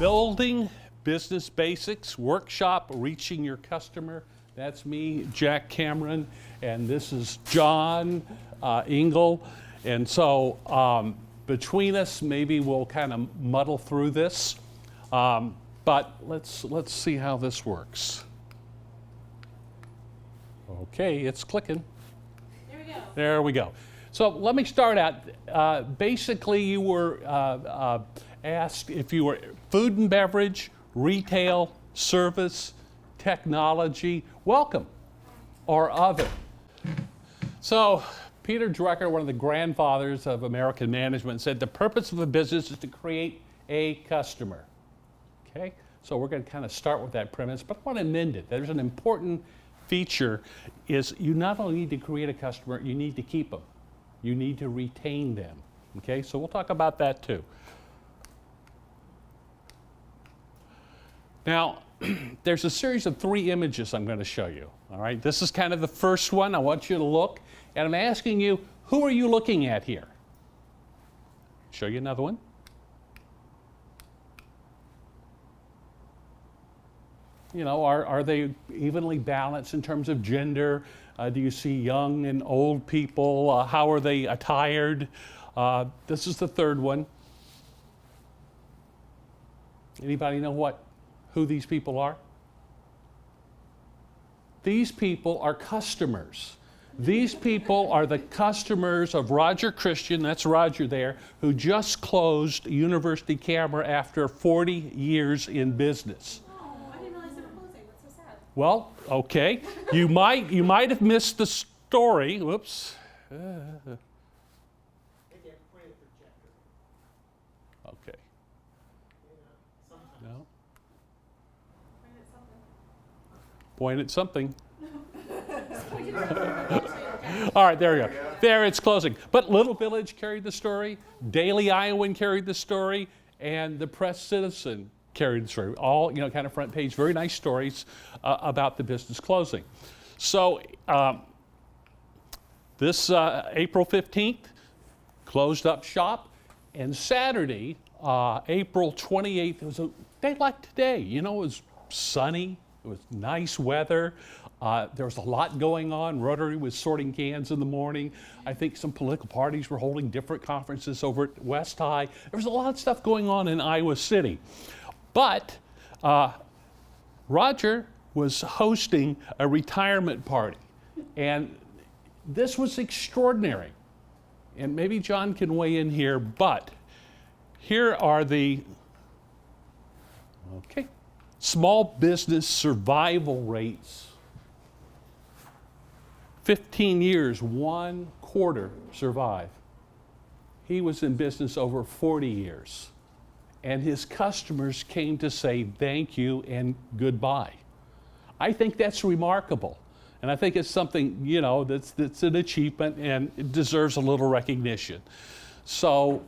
Building Business Basics Workshop, Reaching Your Customer. That's me, Jack Cameron, and this is John Engel. And so between us, maybe we'll kind of muddle through this, but let's see how this works. Okay, it's clicking. There we go. There we go. So let me start out. Basically, you were asked if you were food and beverage, retail, service, technology, welcome, or other. So Peter Drucker, one of the grandfathers of American management, said the purpose of a business is to create a customer. Okay, so we're going to kind of start with that premise, but I want to amend it. There's an important feature is you not only need to create a customer, you need to keep them. You need to retain them. Okay, so we'll talk about that too. Now, there's a series of 3 images I'm going to show you. All right, this is kind of the first one. I want you to look, and I'm asking you, who are you looking at here? Show you another one. You know, are they evenly balanced in terms of gender? Do you see young and old people? How are they attired? This is the third one. Anybody know who these people are? These people are customers. These people are the customers of Roger Christian, that's Roger there, who just closed University Camera after 40 years in business. Oh, I didn't realize they were closing. That's so sad. Well, okay. You might have missed the story. Whoops. Okay. No. Point at something. All right, there you go. There, it's closing. But Little Village carried the story, Daily Iowan carried the story, and the Press Citizen carried the story. All, kind of front page, very nice stories about the business closing. So this April 15th, closed up shop, and Saturday, April 28th, it was a day like today. It was sunny. It was nice weather. There was a lot going on. Rotary was sorting cans in the morning. I think some political parties were holding different conferences over at West High. There was a lot of stuff going on in Iowa City. But Roger was hosting a retirement party. And this was extraordinary. And maybe John can weigh in here, but here are the, small business survival rates. 15 years, 1/4 survive. He was in business over 40 years. And his customers came to say thank you and goodbye. I think that's remarkable. And I think it's something, that's an achievement and it deserves a little recognition. So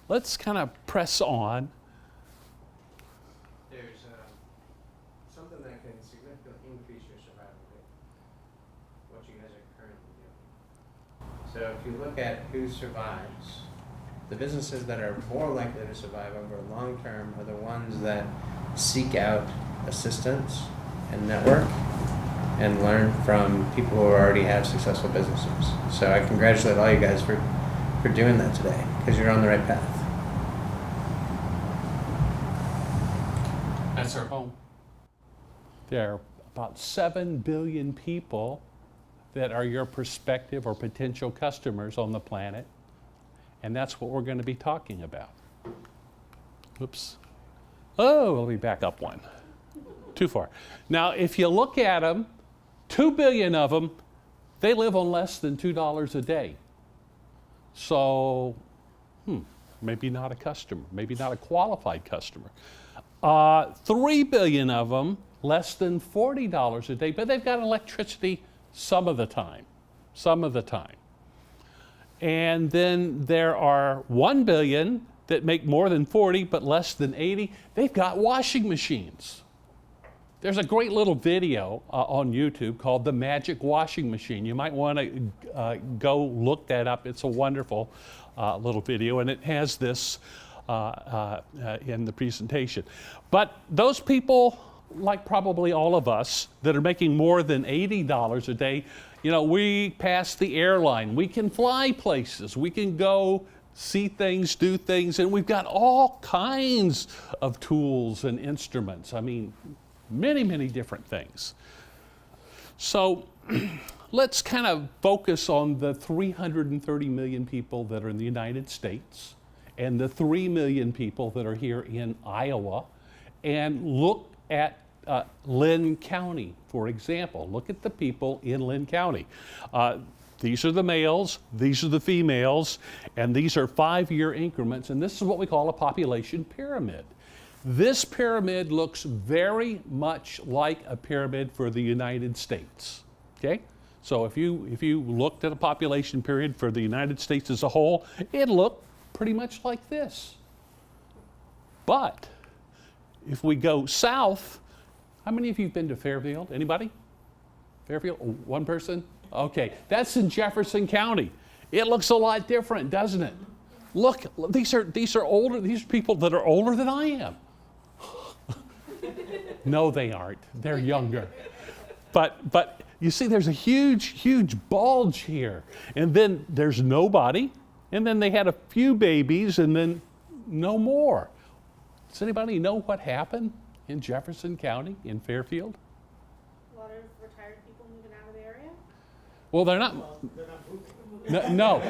let's kind of press on. There's something that can significantly increase your survival rate, what you guys are currently doing. So if you look at who survives, the businesses that are more likely to survive over long term are the ones that seek out assistance and network and learn from people who already have successful businesses. So I congratulate all you guys for doing that today, because you're on the right path. That's our home. There are about 7 billion people that are your prospective or potential customers on the planet, and that's what we're going to be talking about. Oops. Oh, let me back up one. Too far. Now, if you look at them, 2 billion of them, they live on less than $2 a day. So, maybe not a customer, maybe not a qualified customer. 3 billion of them, less than $40 a day, but they've got electricity some of the time. And then there are 1 billion that make more than 40, but less than 80. They've got washing machines. There's a great little video on YouTube called The Magic Washing Machine. You might want to go look that up. It's a wonderful little video, and it has this in the presentation. But those people, like probably all of us, that are making more than $80 a day, you know, we pass the airline. We can fly places. We can go see things, do things, and we've got all kinds of tools and instruments. I mean, many, many different things. So let's kind of focus on the 330 million people that are in the United States and the 3 million people that are here in Iowa, and look at Lynn County, for example. Look at the people in Lynn County. These are the males, these are the females, and these are 5-year increments, and this is what we call a population pyramid. This pyramid looks very much like a pyramid for the United States, okay? So if you looked at a population period for the United States as a whole, it looked pretty much like this. But if we go south, how many of you have been to Fairfield? Anybody? Fairfield? One person? Okay, that's in Jefferson County. It looks a lot different, doesn't it? Look, these are older, these are people that are older than I am. No, they aren't. They're younger. But you see, there's a huge bulge here. And then there's nobody. And then they had a few babies and then no more. Does anybody know what happened in Jefferson County, in Fairfield? A lot of retired people moving out of the area? Well, they're not moving. No.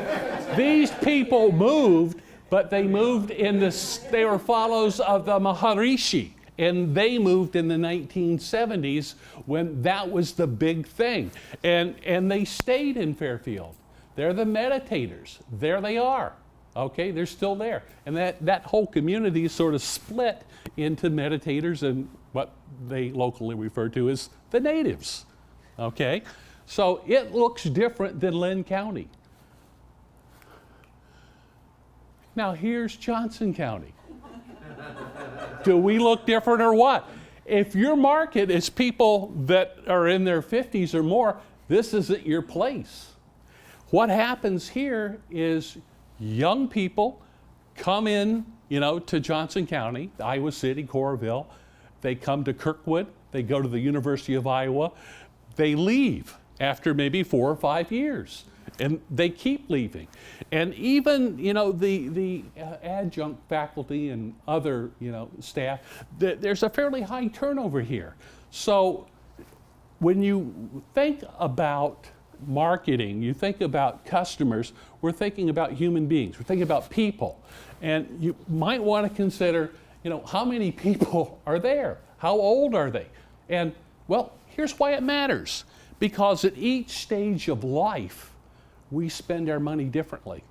These people moved, but they moved they were follows of the Maharishi. And they moved in the 1970s when that was the big thing. And they stayed in Fairfield. They're the meditators. There they are. Okay, they're still there. And that whole community is sort of split into meditators and what they locally refer to as the natives. Okay, so it looks different than Lynn County. Now here's Johnson County. Do we look different or what? If your market is people that are in their 50s or more, this isn't your place. What happens here is young people come in, you know, to Johnson County, Iowa City, Coralville. They come to Kirkwood. They go to the University of Iowa. They leave after maybe 4 or 5 years, and they keep leaving. And even, you know, the adjunct faculty and other, you know, staff, there's a fairly high turnover here. So when you think about marketing, you think about customers, we're thinking about human beings, we're thinking about people. And you might want to consider, you know, how many people are there? How old are they? And, well, here's why it matters. Because at each stage of life, we spend our money differently,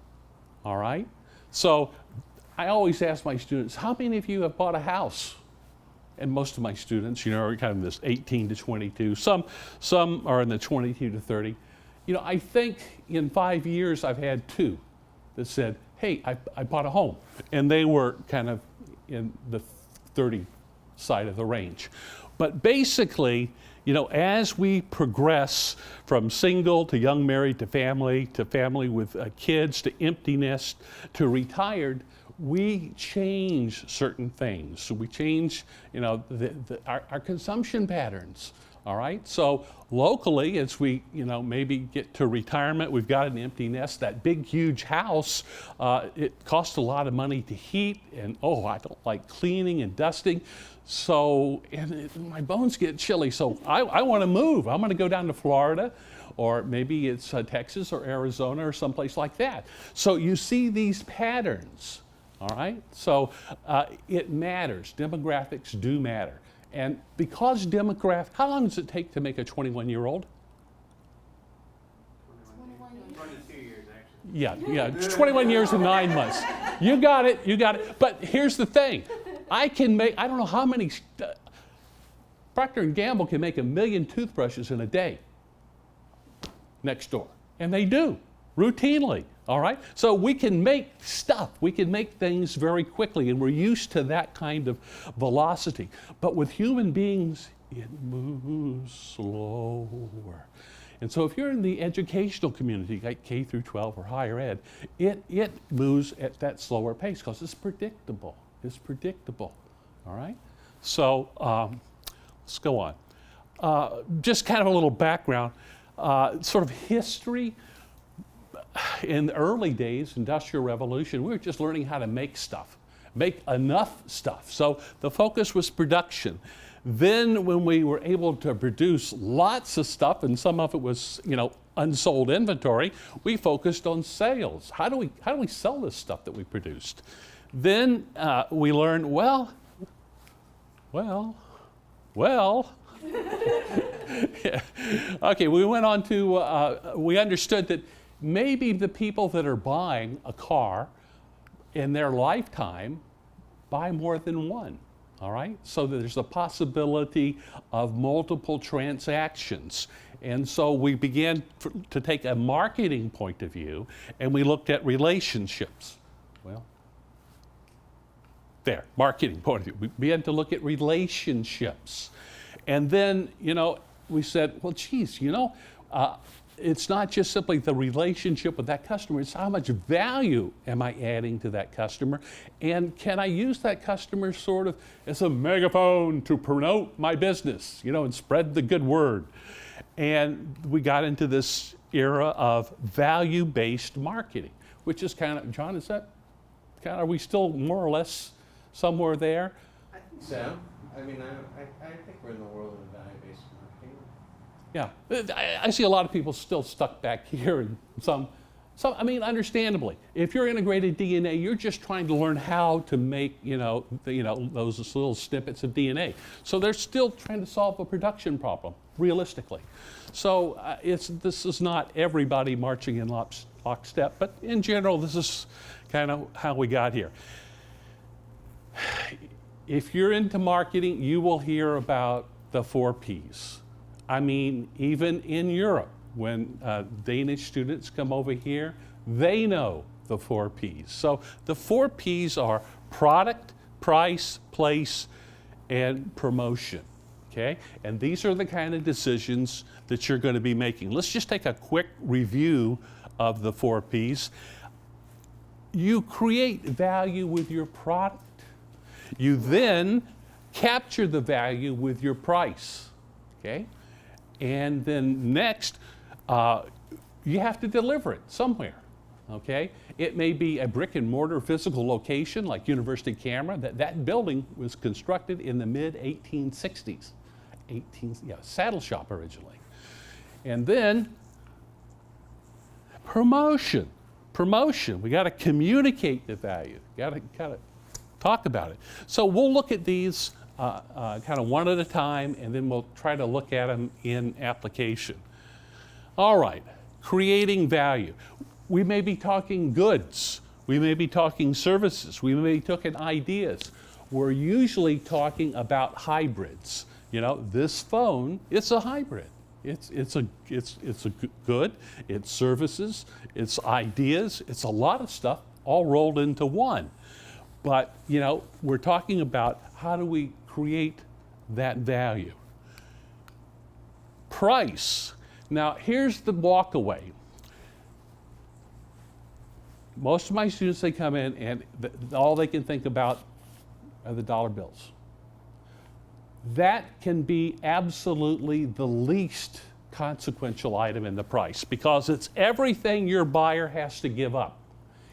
all right? So I always ask my students, how many of you have bought a house? And most of my students, you know, are kind of this 18 to 22. Some are in the 22 to 30. You know, I think in 5 years I've had 2 that said, hey, I bought a home. And they were kind of in the 30 side of the range. But basically, you know, as we progress from single to young married to family with kids to empty nest to retired, we change certain things. So we change, you know, our consumption patterns. All right, so locally, as we, you know, maybe get to retirement, we've got an empty nest. That big, huge house, it costs a lot of money to heat, and oh, I don't like cleaning and dusting. So, my bones get chilly. So I want to move. I'm going to go down to Florida, or maybe it's Texas or Arizona or someplace like that. So you see these patterns. All right, so it matters. Demographics do matter. And because how long does it take to make a 21-year-old? 22 years, actually. Yeah, it's 21 years and 9 months. You got it. But here's the thing. I don't know how many, Procter & Gamble can make 1 million toothbrushes in a day next door. And they do, routinely. All right? So we can make stuff. We can make things very quickly, and we're used to that kind of velocity. But with human beings, it moves slower. And so if you're in the educational community, like K through 12 or higher ed, it moves at that slower pace because it's predictable. It's predictable, all right? So let's go on. Just kind of a little background, sort of history. In the early days, Industrial Revolution, we were just learning how to make stuff, make enough stuff. So the focus was production. Then when we were able to produce lots of stuff, and some of it was, unsold inventory, we focused on sales. How do we sell this stuff that we produced? Then we learned, well. Yeah. Okay, we went on to, we understood that maybe the people that are buying a car in their lifetime buy more than one, all right? So there's a possibility of multiple transactions. And so we began to take a marketing point of view, and we looked at relationships. Well, there, marketing point of view. We began to look at relationships. And then, we said, well, geez, it's not just simply the relationship with that customer, it's how much value am I adding to that customer, and can I use that customer sort of as a megaphone to promote my business, and spread the good word. And we got into this era of value-based marketing, which is kind of, John, are we still more or less somewhere there? I think so. I mean, I think we're in the world of value-based marketing. Yeah, I see a lot of people still stuck back here, and some, understandably, if you're integrated DNA, you're just trying to learn how to make, those little snippets of DNA. So they're still trying to solve a production problem, realistically. So this is not everybody marching in lockstep, but in general, this is kind of how we got here. If you're into marketing, you will hear about the 4 Ps. I mean, even in Europe, when Danish students come over here, they know the 4 Ps. So the 4 Ps are product, price, place, and promotion, okay? And these are the kind of decisions that you're going to be making. Let's just take a quick review of the 4 Ps. You create value with your product. You then capture the value with your price, okay? And then next, you have to deliver it somewhere, okay? It may be a brick and mortar physical location like University Camera. That building was constructed in the mid-1860s. Saddle shop originally. And then promotion. We got to communicate the value. Got to talk about it. So we'll look at these kind of one at a time, and then we'll try to look at them in application. All right, creating value. We may be talking goods. We may be talking services. We may be talking ideas. We're usually talking about hybrids. This phone, it's a hybrid. It's a good, it's services, it's ideas, it's a lot of stuff all rolled into one. But, we're talking about how do we create that value. Price. Now, here's the walk away. Most of my students, they come in and all they can think about are the dollar bills. That can be absolutely the least consequential item in the price because it's everything your buyer has to give up.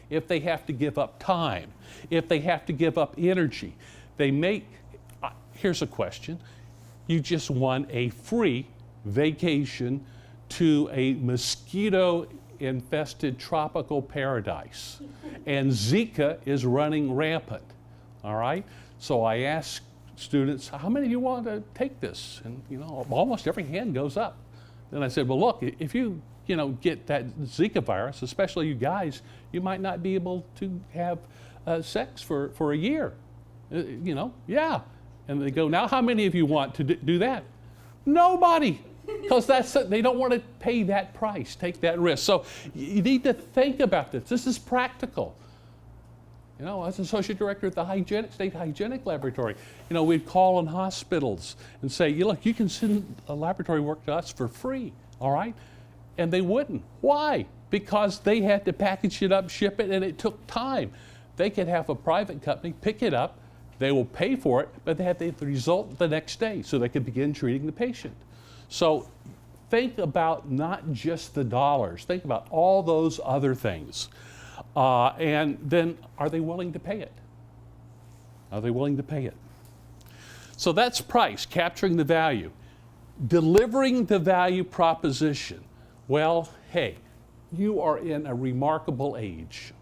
If they have to give up time, if they have to give up energy, here's a question. You just won a free vacation to a mosquito-infested tropical paradise. And Zika is running rampant, all right? So I ask students, how many of you want to take this? And, almost every hand goes up. Then I said, well, look, if you get that Zika virus, especially you guys, you might not be able to have sex for a year. Yeah. And they go, now how many of you want to do that? Nobody, because they don't want to pay that price, take that risk. So you need to think about this. This is practical. As associate director at the State Hygienic Laboratory, we'd call on hospitals and say, look, you can send a laboratory work to us for free, all right? And they wouldn't. Why? Because they had to package it up, ship it, and it took time. They could have a private company pick it up, they will pay for it, but they have the result the next day so they could begin treating the patient. So think about not just the dollars, think about all those other things. And then are they willing to pay it? Are they willing to pay it? So that's price, capturing the value. Delivering the value proposition. Well, hey, you are in a remarkable age.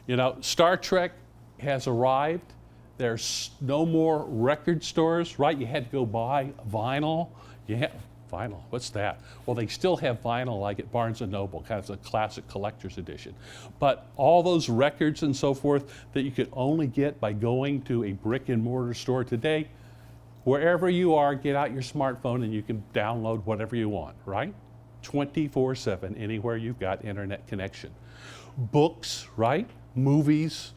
You know, Star Trek has arrived. There's no more record stores, right? You had to go buy vinyl. Vinyl, what's that? Well, they still have vinyl like at Barnes & Noble, kind of a classic collector's edition. But all those records and so forth that you could only get by going to a brick and mortar store today, wherever you are, get out your smartphone and you can download whatever you want, right? 24/7, anywhere you've got internet connection. Books, right? Movies.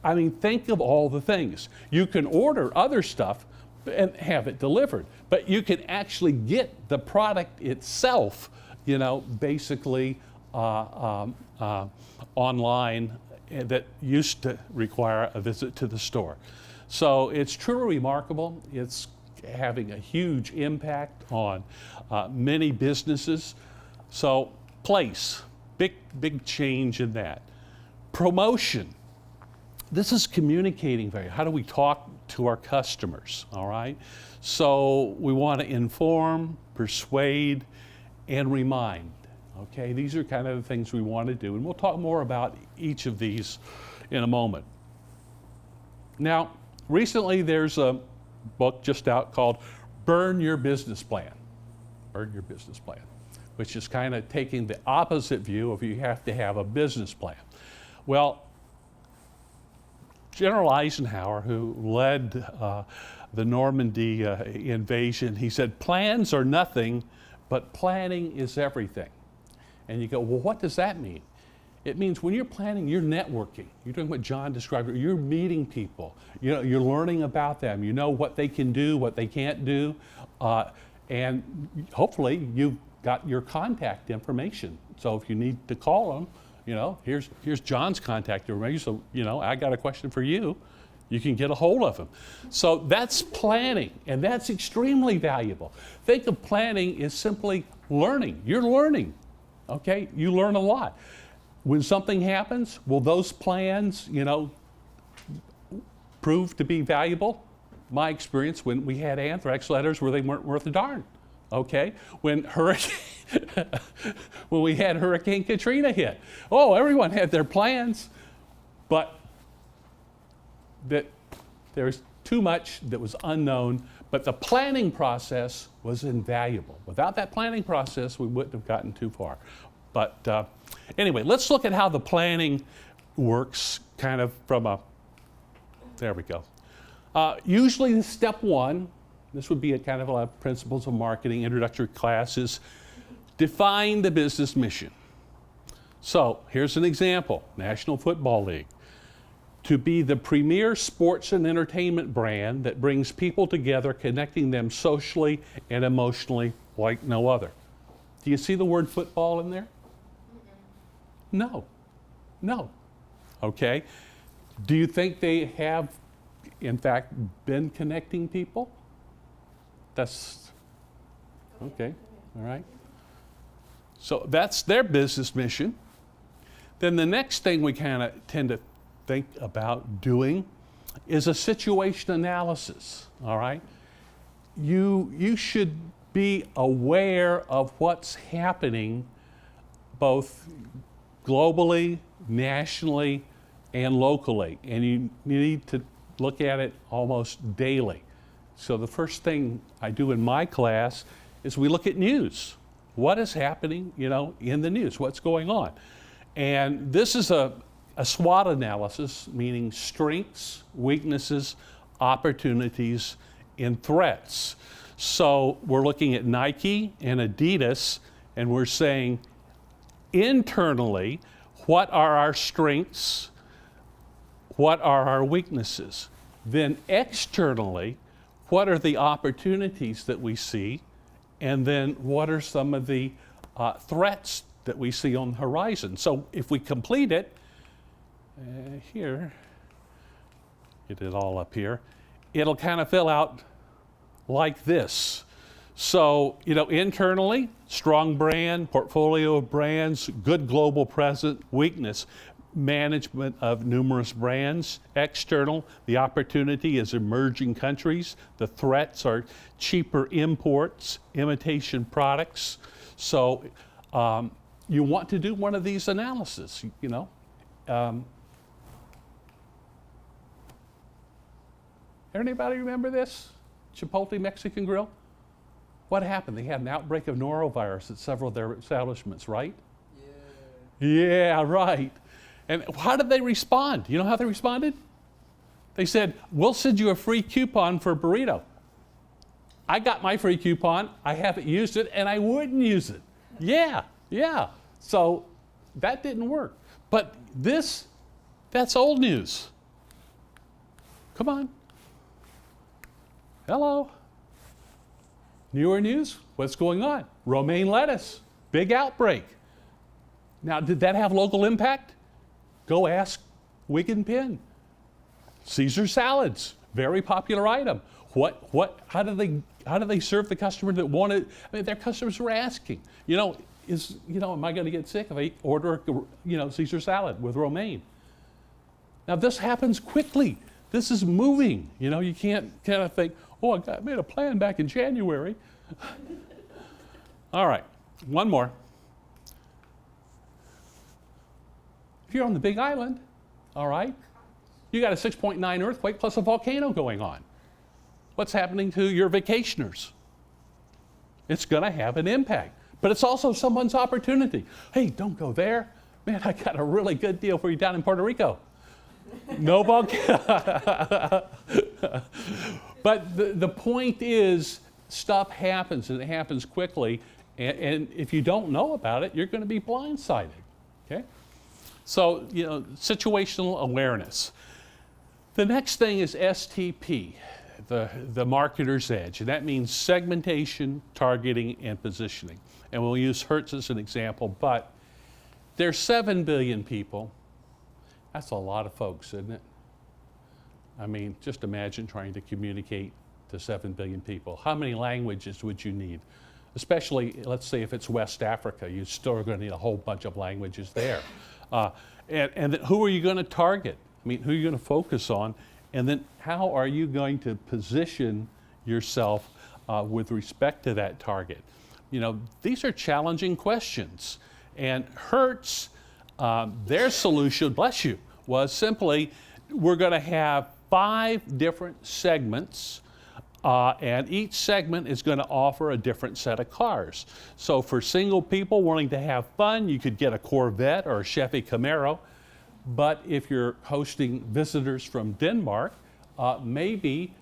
I mean, think of all the things. You can order other stuff and have it delivered, but you can actually get the product itself, you know, basically online that used to require a visit to the store. So it's truly remarkable. It's having a huge impact on many businesses. So place, big change in that. Promotion. This is communicating value. How do we talk to our customers, all right? So we want to inform, persuade, and remind, okay? These are kind of the things we want to do, and we'll talk more about each of these in a moment. Now, recently there's a book just out called Burn Your Business Plan. Burn Your Business Plan, which is kind of taking the opposite view of you have to have a business plan. Well, General Eisenhower, who led the Normandy invasion, he said, plans are nothing, but planning is everything. And you go, well, what does that mean? It means when you're planning, you're networking. You're doing what John described. You're meeting people. You know, you're learning about them. You know what they can do, what they can't do, and hopefully you've got your contact information. So if you need to call them, you know, here's John's contact information. So, you know, I got a question for you. You can get a hold of him. So that's planning, and that's extremely valuable. Think of planning as simply learning. You're learning, okay? You learn a lot. When something happens, will those plans, you know, prove to be valuable? My experience when we had anthrax letters where they weren't worth a darn, okay? When we had Hurricane Katrina hit, oh, everyone had their plans, but that there's too much that was unknown, but the planning process was invaluable. Without that planning process, we wouldn't have gotten too far. But anyway, let's look at how the planning works kind of from a, there we go. Usually step one, this would be a kind of a principles of marketing introductory class, is define the business mission. So here's an example, National Football League. To be the premier sports and entertainment brand that brings people together, connecting them socially and emotionally like no other. Do you see the word football in there? No, no. Okay. Do you think they have, in fact, been connecting people? That's, okay, all right. So that's their business mission. Then the next thing we kind of tend to think about doing is a situation analysis, all right? You should be aware of what's happening both globally, nationally, and locally, and you need to look at it almost daily. So the first thing I do in my class is we look at news. What is happening, you know, in the news? What's going on? And this is a SWOT analysis, meaning strengths, weaknesses, opportunities, and threats. So we're looking at Nike and Adidas, and we're saying internally, what are our strengths? What are our weaknesses? Then externally, what are the opportunities that we see? And then what are some of the threats that we see on the horizon. So if we complete it, here, get it all up here, it'll kind of fill out like this. So, internally, strong brand, portfolio of brands, good global presence, weakness, management of numerous brands. External, the opportunity is emerging countries. The threats are cheaper imports, imitation products. So, you want to do one of these analyses, Anybody remember this? Chipotle Mexican Grill? What happened? They had an outbreak of norovirus at several of their establishments, right? Yeah, right. And how did they respond? You know how they responded? They said, we'll send you a free coupon for a burrito. I got my free coupon, I haven't used it, and I wouldn't use it. Yeah. So that didn't work. But that's old news. Come on. Hello. Newer news, what's going on? Romaine lettuce, big outbreak. Now, did that have local impact? Go ask Wigan Penn. Caesar salads, very popular item. How do they serve the customer that wanted? I mean, their customers were asking, am I going to get sick if I order, Caesar salad with romaine? Now, this happens quickly. This is moving. You can't kind of think, I made a plan back in January. All right, one more. If you're on the Big Island, all right, you got a 6.9 earthquake plus a volcano going on. What's happening to your vacationers? It's going to have an impact, but it's also someone's opportunity. Hey, don't go there. Man, I got a really good deal for you down in Puerto Rico. No volcano. But the point is, stuff happens, and it happens quickly. And if you don't know about it, you're going to be blindsided. Okay? So, situational awareness. The next thing is STP, the marketer's edge. And that means segmentation, targeting, and positioning. And we'll use Hertz as an example, but there's 7 billion people. That's a lot of folks, isn't it? I mean, just imagine trying to communicate to 7 billion people. How many languages would you need? Especially, let's say if it's West Africa, you're still going to need a whole bunch of languages there. And who are you going to target? I mean, who are you going to focus on? And then how are you going to position yourself with respect to that target? These are challenging questions. And Hertz, their solution, bless you, was simply, we're going to have 5 different segments, and each segment is going to offer a different set of cars. So for single people wanting to have fun, you could get a Corvette or a Chevy Camaro. But if you're hosting visitors from Denmark, maybe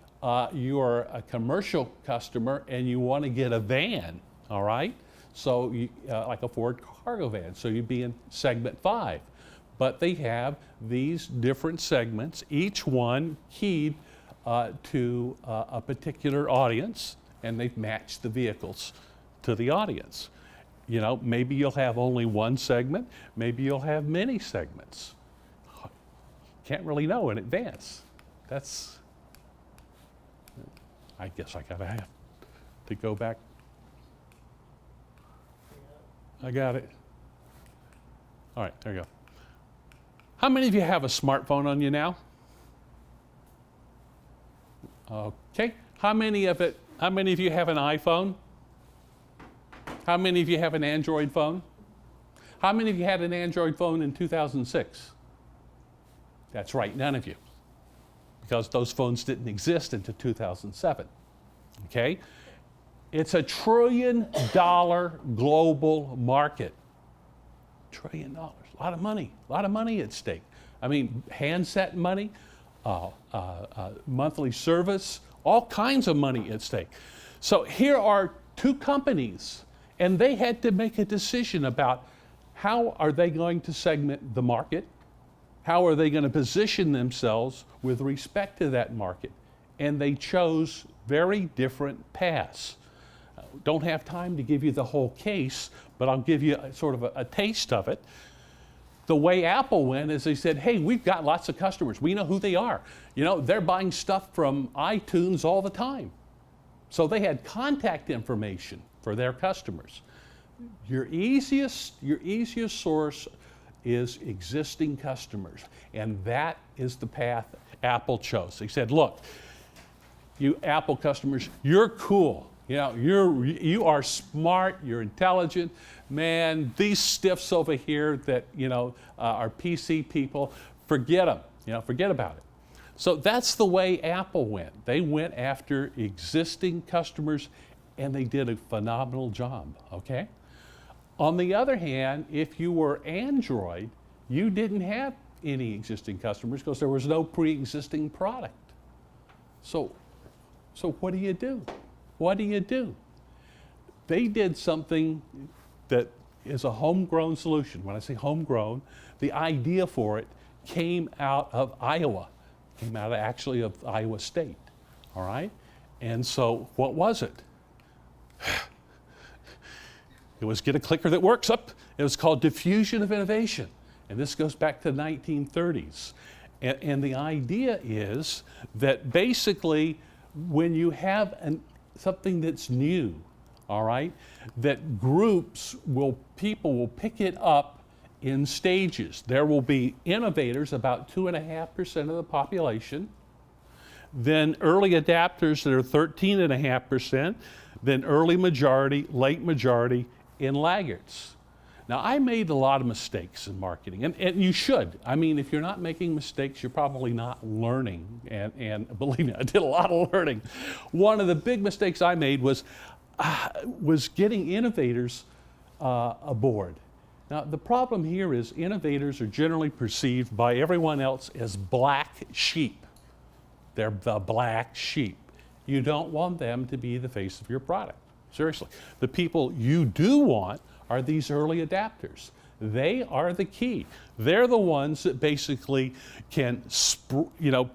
you're a commercial customer and you want to get a van, all right? So like a Ford cargo van, so you'd be in segment 5. But they have these different segments, each one keyed to a particular audience, and they've matched the vehicles to the audience. Maybe you'll have only one segment, maybe you'll have many segments. Can't really know in advance. I guess I gotta have to go back. I got it. All right, there you go. How many of you have a smartphone on you now? Okay. How many of you have an iPhone? How many of you have an Android phone? How many of you had an Android phone in 2006? That's right, none of you. Because those phones didn't exist until 2007. Okay? It's $1 trillion global market. $1 trillion. A lot of money at stake. I mean, handset money, monthly service, all kinds of money at stake. So here are 2 companies, and they had to make a decision about how are they going to segment the market, how are they going to position themselves with respect to that market, and they chose very different paths. Don't have time to give you the whole case, but I'll give you sort of a taste of it. The way Apple went is they said, hey, we've got lots of customers. We know who they are. You know, they're buying stuff from iTunes all the time. So they had contact information for their customers. Your easiest source is existing customers. And that is the path Apple chose. They said, look, you Apple customers, you're cool. You know, you are smart, you're intelligent. Man, these stiffs over here that, you know, are PC people, forget them, you know, forget about it. So that's the way Apple went. They went after existing customers and they did a phenomenal job, okay? On the other hand, if you were Android, you didn't have any existing customers because there was no pre-existing product. So what do you do? What do you do? They did something that is a homegrown solution. When I say homegrown, the idea for it came out of Iowa, came out actually of Iowa State, all right? And so what was it? It was get a clicker that works up. It was called diffusion of innovation. And this goes back to the 1930s. And the idea is that basically when you have something that's new, all right, that people will pick it up in stages. There will be innovators, about 2.5% of the population, then early adapters that are 13.5%, then early majority, late majority, and laggards. Now, I made a lot of mistakes in marketing, and you should. I mean, if you're not making mistakes, you're probably not learning, and believe me, I did a lot of learning. One of the big mistakes I made was getting innovators aboard. Now, the problem here is innovators are generally perceived by everyone else as black sheep. They're the black sheep. You don't want them to be the face of your product. Seriously. The people you do want are these early adapters. They are the key. They're the ones that basically can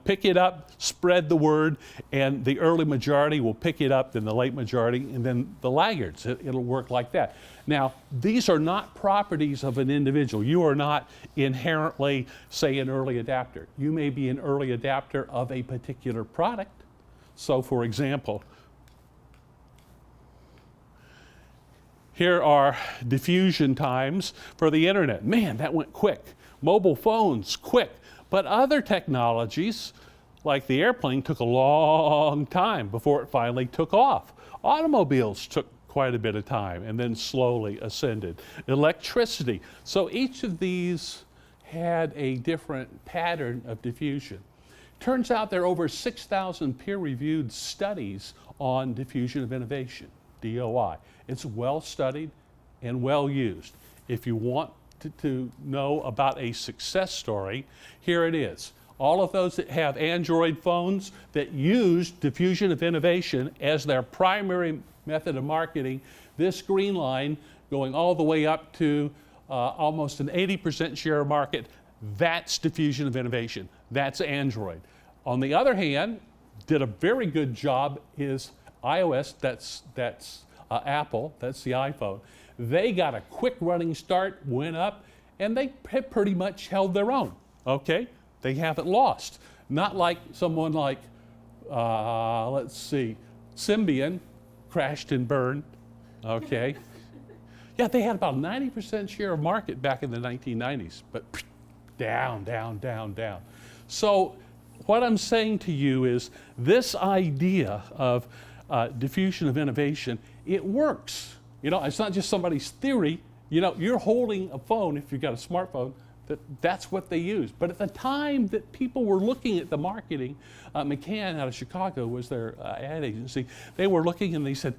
pick it up, spread the word, and the early majority will pick it up, then the late majority, and then the laggards. It'll work like that. Now, these are not properties of an individual. You are not inherently, say, an early adapter. You may be an early adapter of a particular product. So, for example, here are diffusion times for the internet. Man, that went quick. Mobile phones, quick. But other technologies, like the airplane, took a long time before it finally took off. Automobiles took quite a bit of time and then slowly ascended. Electricity. So each of these had a different pattern of diffusion. Turns out there are over 6,000 peer-reviewed studies on diffusion of innovation, DOI. It's well studied and well used. If you want to know about a success story, here it is. All of those that have Android phones that use diffusion of innovation as their primary method of marketing, this green line going all the way up to almost an 80% share of market, that's diffusion of innovation. That's Android. On the other hand, did a very good job is iOS, that's Apple, that's the iPhone. They got a quick running start, went up, and they have pretty much held their own, okay? They haven't lost. Not like someone like, let's see, Symbian crashed and burned, okay? Yeah, they had about 90% share of market back in the 1990s, but down, down, down, down. So what I'm saying to you is this idea of diffusion of innovation, it works. You know, it's not just somebody's theory. You know, you're holding a phone, if you've got a smartphone, that's what they use. But at the time that people were looking at the marketing, McCann out of Chicago was their ad agency, they were looking and they said,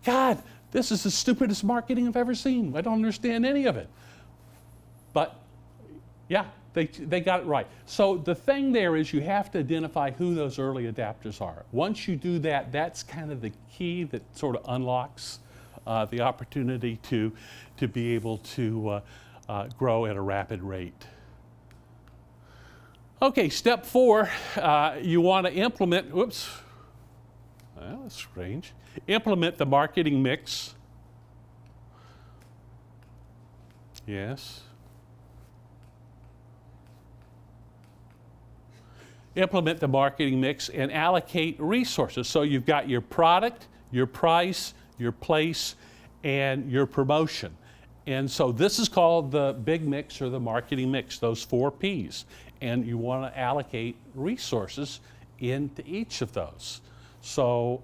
God, this is the stupidest marketing I've ever seen. I don't understand any of it. But yeah, they got it right. So the thing there is you have to identify who those early adapters are. Once you do that, that's kind of the key that sort of unlocks the opportunity to be able to grow at a rapid rate. Okay, step 4, you want to implement, Well, that's strange. Implement the marketing mix. Yes. Implement the marketing mix and allocate resources. So you've got your product, your price, your place, and your promotion. And so this is called the big mix or the marketing mix, those 4 Ps. And you want to allocate resources into each of those. So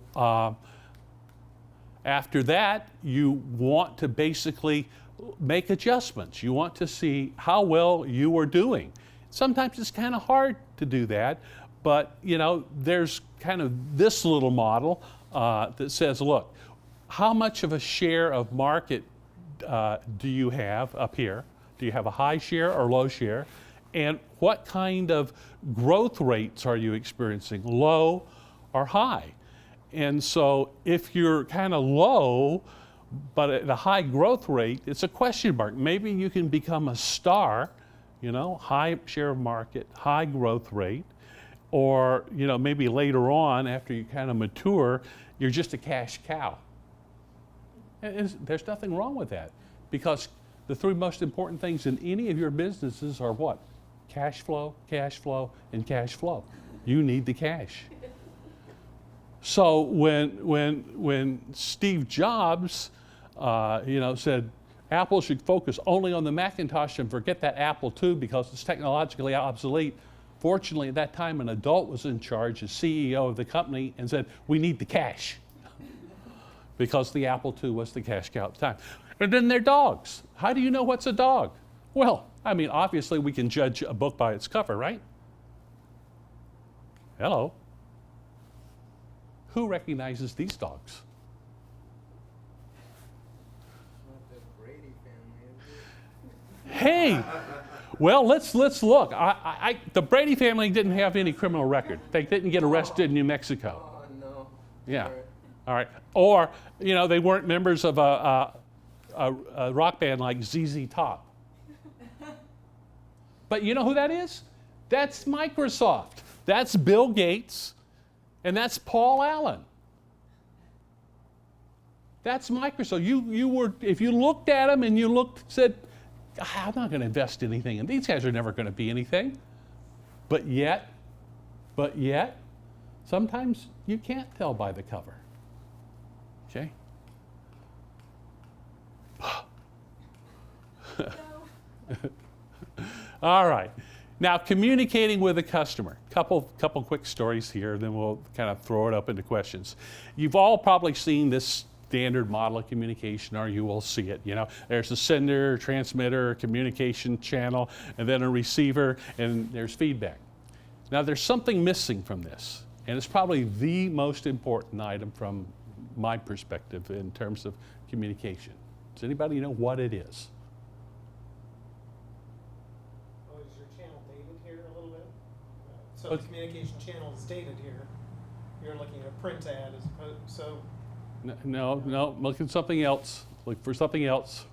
after that, you want to basically make adjustments. You want to see how well you are doing. Sometimes it's kind of hard to do that, but you know, there's kind of this little model that says, look, how much of a share of market do you have up here? Do you have a high share or low share? And what kind of growth rates are you experiencing, low or high? And so if you're kind of low, but at a high growth rate, it's a question mark. Maybe you can become a star, you know, high share of market, high growth rate, or, you know, maybe later on after you kind of mature, you're just a cash cow. And there's nothing wrong with that, because the 3 most important things in any of your businesses are what? Cash flow, and cash flow. You need the cash. So when Steve Jobs, you know, said Apple should focus only on the Macintosh and forget that Apple II because it's technologically obsolete, fortunately at that time an adult was in charge as CEO of the company and said, we need the cash. Because the Apple II was the cash cow at the time. And then they're dogs. How do you know what's a dog? Well, I mean, obviously we can judge a book by its cover, right? Hello. Who recognizes these dogs? Not the Brady family, is it? Hey, well, let's look. The Brady family didn't have any criminal record. They didn't get arrested in New Mexico. Oh, no. Yeah. Sorry. All right. Or, you know, they weren't members of a rock band like ZZ Top. But you know who that is? That's Microsoft. That's Bill Gates. And that's Paul Allen. That's Microsoft. You were, if you looked at them and you said, I'm not going to invest anything, and these guys are never going to be anything. But yet, sometimes you can't tell by the cover. Okay? All right. Now, communicating with a customer. Couple quick stories here, then we'll kind of throw it up into questions. You've all probably seen this standard model of communication, or you will see it. You know, there's a sender, transmitter, communication channel, and then a receiver, and there's feedback. Now, there's something missing from this, and it's probably the most important item from my perspective in terms of communication. Does anybody know what it is? Is your channel dated here a little bit? So the communication channel is dated here. You're looking at a print ad as opposed, so. No, look at something else. Look for something else.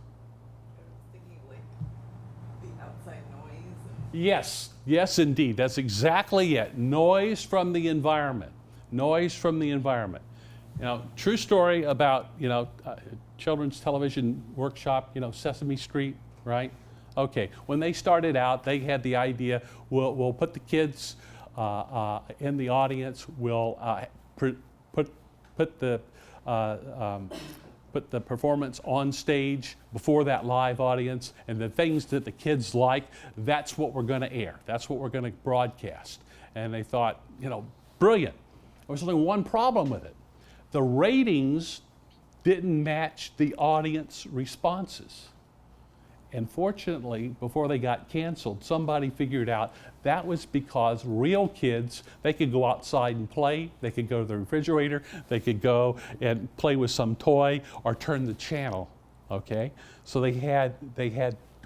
Thinking like the outside noise. Yes, indeed. That's exactly it. Noise from the environment. Noise from the environment. You know, true story about, you know, children's television workshop, you know, Sesame Street, right? Okay, when they started out, they had the idea, we'll put the kids in the audience, we'll put the performance on stage before that live audience, and the things that the kids like, that's what we're going to air. That's what we're going to broadcast. And they thought, you know, brilliant. There was only one problem with it. The ratings didn't match the audience responses. And fortunately, before they got canceled, somebody figured out that was because real kids, they could go outside and play, they could go to the refrigerator, they could go and play with some toy or turn the channel, okay? So they had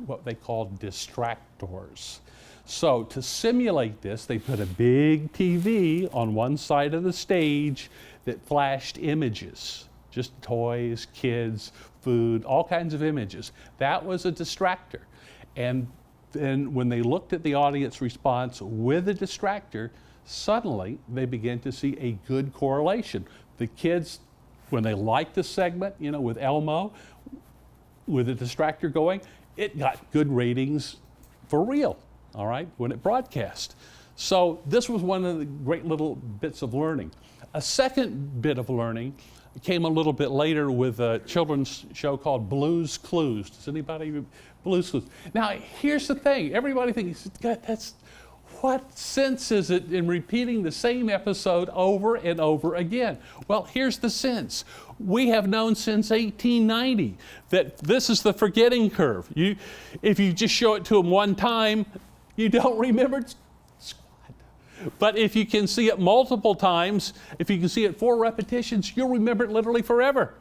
what they called distractors. So to simulate this, they put a big TV on one side of the stage that flashed images, just toys, kids, food, all kinds of images. That was a distractor. And then when they looked at the audience response with a distractor, suddenly they began to see a good correlation. The kids, when they liked the segment, you know, with Elmo, with the distractor going, it got good ratings for real, all right, when it broadcast. So this was one of the great little bits of learning. A second bit of learning came a little bit later with a children's show called Blue's Clues. Does anybody, Blue's Clues? Now, here's the thing. Everybody thinks, God, what sense is it in repeating the same episode over and over again? Well, here's the sense. We have known since 1890 that this is the forgetting curve. If you just show it to them one time, you don't remember squat. But if you can see it multiple times, if you can see it 4 repetitions, you'll remember it literally forever.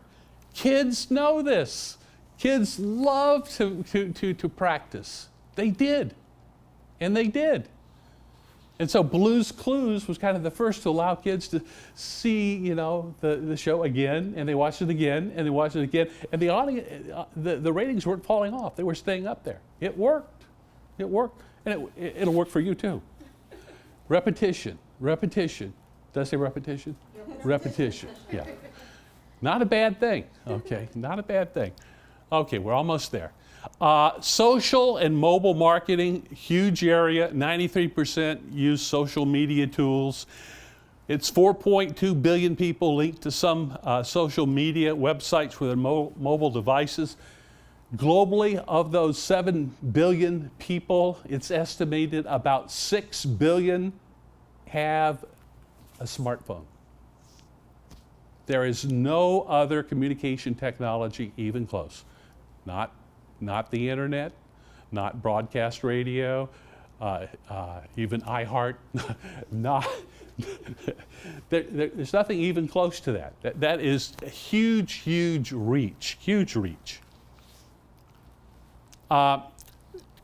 Kids know this. Kids love to practice. They did. And they did. And so Blue's Clues was kind of the first to allow kids to see, you know, the show again, and they watched it again, and they watched it again, and the audience, the ratings weren't falling off. They were staying up there. It worked. It worked. And it'll work for you too. Repetition. Repetition. Did I say repetition? Repetition. Yeah. Not a bad thing. Okay. Not a bad thing. Okay, we're almost there. Social and mobile marketing, huge area. 93% use social media tools. It's 4.2 billion people linked to some social media websites with their mobile devices. Globally, of those 7 billion people, it's estimated about 6 billion have a smartphone. There is no other communication technology even close. Not the internet, not broadcast radio, even iHeart. There's nothing even close to that. That is a huge, huge reach, huge reach.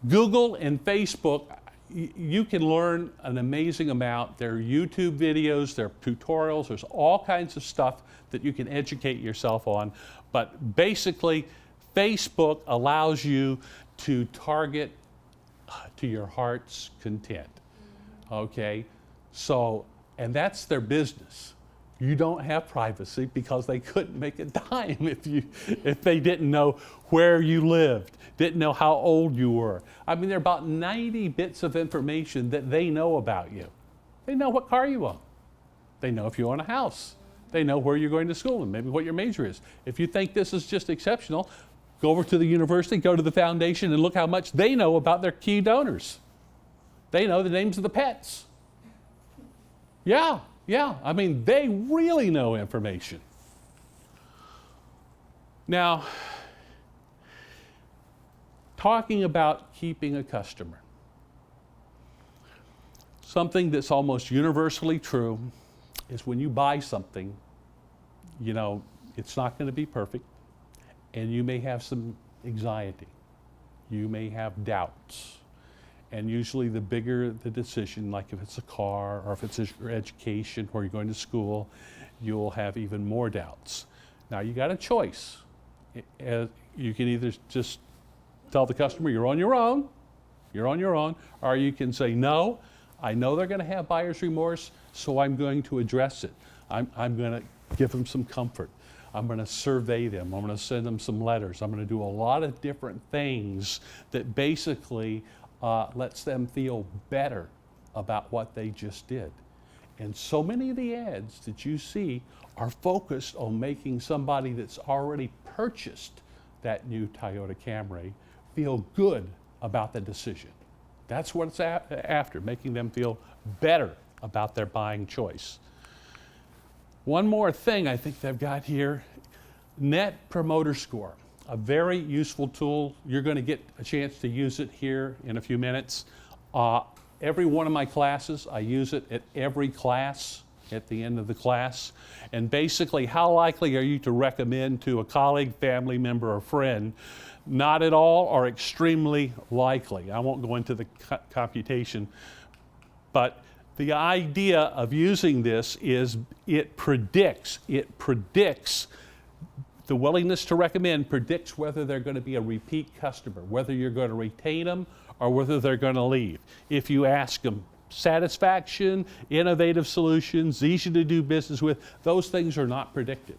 Google and Facebook, you can learn an amazing amount. There are YouTube videos, there are tutorials, there's all kinds of stuff that you can educate yourself on. But basically, Facebook allows you to target to your heart's content, okay? So, and that's their business. You don't have privacy because they couldn't make a dime if they didn't know where you lived, didn't know how old you were. I mean, there are about 90 bits of information that they know about you. They know what car you own. They know if you own a house. They know where you're going to school and maybe what your major is. If you think this is just exceptional, go over to the university, go to the foundation, and look how much they know about their key donors. They know the names of the pets. Yeah. I mean, they really know information. Now, talking about keeping a customer. Something that's almost universally true is when you buy something, you know, it's not going to be perfect. And you may have some anxiety. You may have doubts. And usually the bigger the decision, like if it's a car or if it's your education where you're going to school, you'll have even more doubts. Now you got a choice. You can either just tell the customer you're on your own, or you can say, no, I know they're going to have buyer's remorse, so I'm going to address it. I'm going to give them some comfort. I'm going to survey them. I'm going to send them some letters. I'm going to do a lot of different things that basically lets them feel better about what they just did. And so many of the ads that you see are focused on making somebody that's already purchased that new Toyota Camry feel good about the decision. That's what it's after, making them feel better about their buying choice. One more thing I think they've got here, Net Promoter Score, a very useful tool. You're going to get a chance to use it here in a few minutes. Every one of my classes, I use it at every class, at the end of the class. And basically, how likely are you to recommend to a colleague, family member, or friend? Not at all or extremely likely. I won't go into the computation, but the idea of using this is it predicts, the willingness to recommend predicts whether they're going to be a repeat customer, whether you're going to retain them or whether they're going to leave. If you ask them, satisfaction, innovative solutions, easy to do business with, those things are not predictive.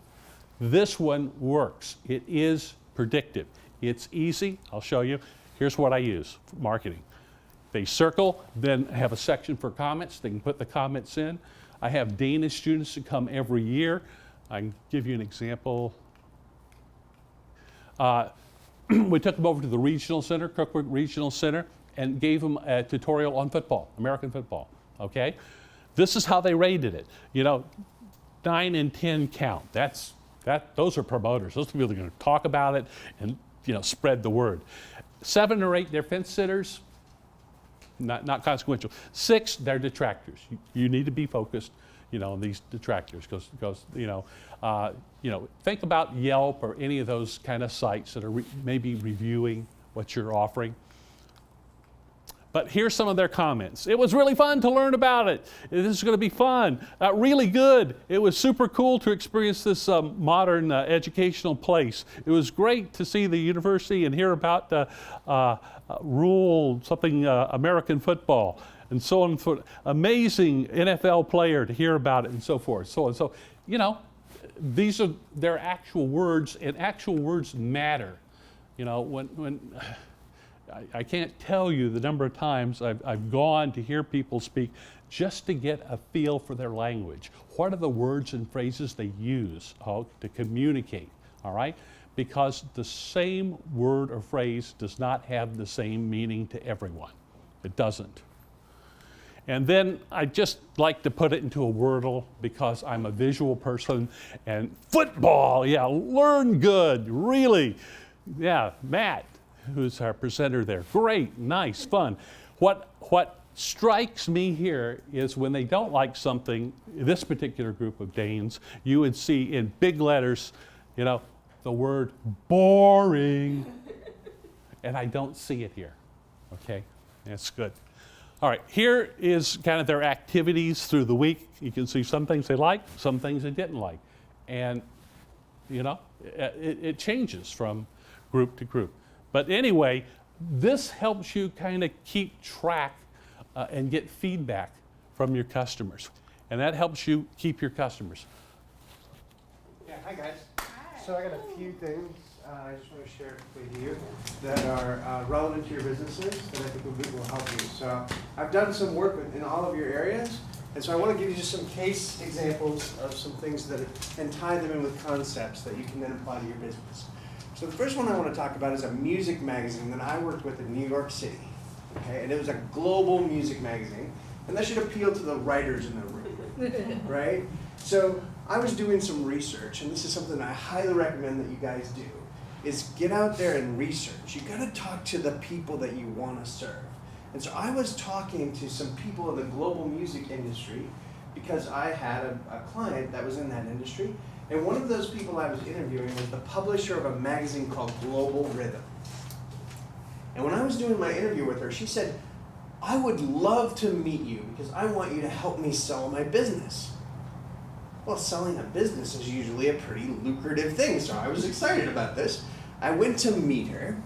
This one works. It is predictive. It's easy. I'll show you. Here's what I use for marketing. They circle, then have a section for comments. They can put the comments in. I have Danish students that come every year. I can give you an example. We took them over to the regional center, Crookwood Regional Center, and gave them a tutorial on football, American football, okay? This is how they rated it. You know, 9 and 10 count. Those are promoters. Those people are gonna talk about it and, you know, spread the word. 7 or 8, they're fence sitters, not consequential. 6, they're detractors. You need to be focused, you know, on these detractors because you know, think about Yelp or any of those kind of sites that are maybe reviewing what you're offering. But here's some of their comments. It was really fun to learn about it. This is going to be fun. Really good. It was super cool to experience this modern educational place. It was great to see the university and hear about American football and so on. Amazing NFL player to hear about it and so forth. So, you know, these are their actual words, and actual words matter. You know, when I can't tell you the number of times I've gone to hear people speak just to get a feel for their language. What are the words and phrases they use to communicate, all right? Because the same word or phrase does not have the same meaning to everyone. It doesn't. And then I just like to put it into a Wordle because I'm a visual person, and football, yeah, learn good, really. Yeah, Matt, who's our presenter there. Great, nice, fun. What strikes me here is when they don't like something, this particular group of Danes, you would see in big letters, you know, the word boring. And I don't see it here, okay? That's good. All right, here is kind of their activities through the week. You can see some things they liked, some things they didn't like. And, you know, it changes from group to group. But anyway, this helps you kind of keep track and get feedback from your customers. And that helps you keep your customers. Yeah, hi guys. So I got a few things I just want to share with you that are relevant to your businesses that I think will help you. So I've done some work in all of your areas, and so I want to give you just some case examples of some things that and tie them in with concepts that you can then apply to your business. So the first one I want to talk about is a music magazine that I worked with in New York City. Okay, and it was a global music magazine, and that should appeal to the writers in the room, right? So I was doing some research, and this is something I highly recommend that you guys do, is get out there and research. You gotta talk to the people that you wanna serve. And so I was talking to some people in the global music industry because I had a client that was in that industry, and one of those people I was interviewing was the publisher of a magazine called Global Rhythm. And when I was doing my interview with her, she said, I would love to meet you because I want you to help me sell my business. Well, selling a business is usually a pretty lucrative thing, so I was excited about this. I went to meet her,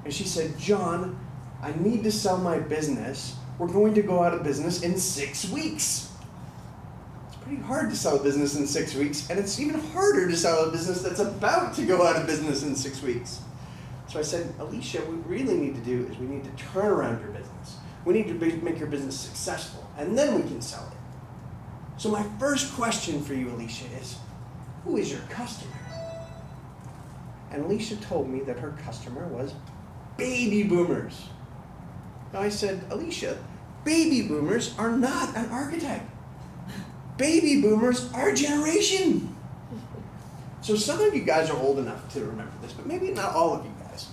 and she said, John, I need to sell my business. We're going to go out of business in 6 weeks. It's pretty hard to sell a business in 6 weeks, and it's even harder to sell a business that's about to go out of business in 6 weeks. So I said, Alicia, what we really need to do is we need to turn around your business. We need to make your business successful, and then we can sell it. So my first question for you, Alicia, is, who is your customer? And Alicia told me that her customer was baby boomers. Now I said, Alicia, baby boomers are not an archetype. Baby boomers are a generation. So some of you guys are old enough to remember this, but maybe not all of you guys.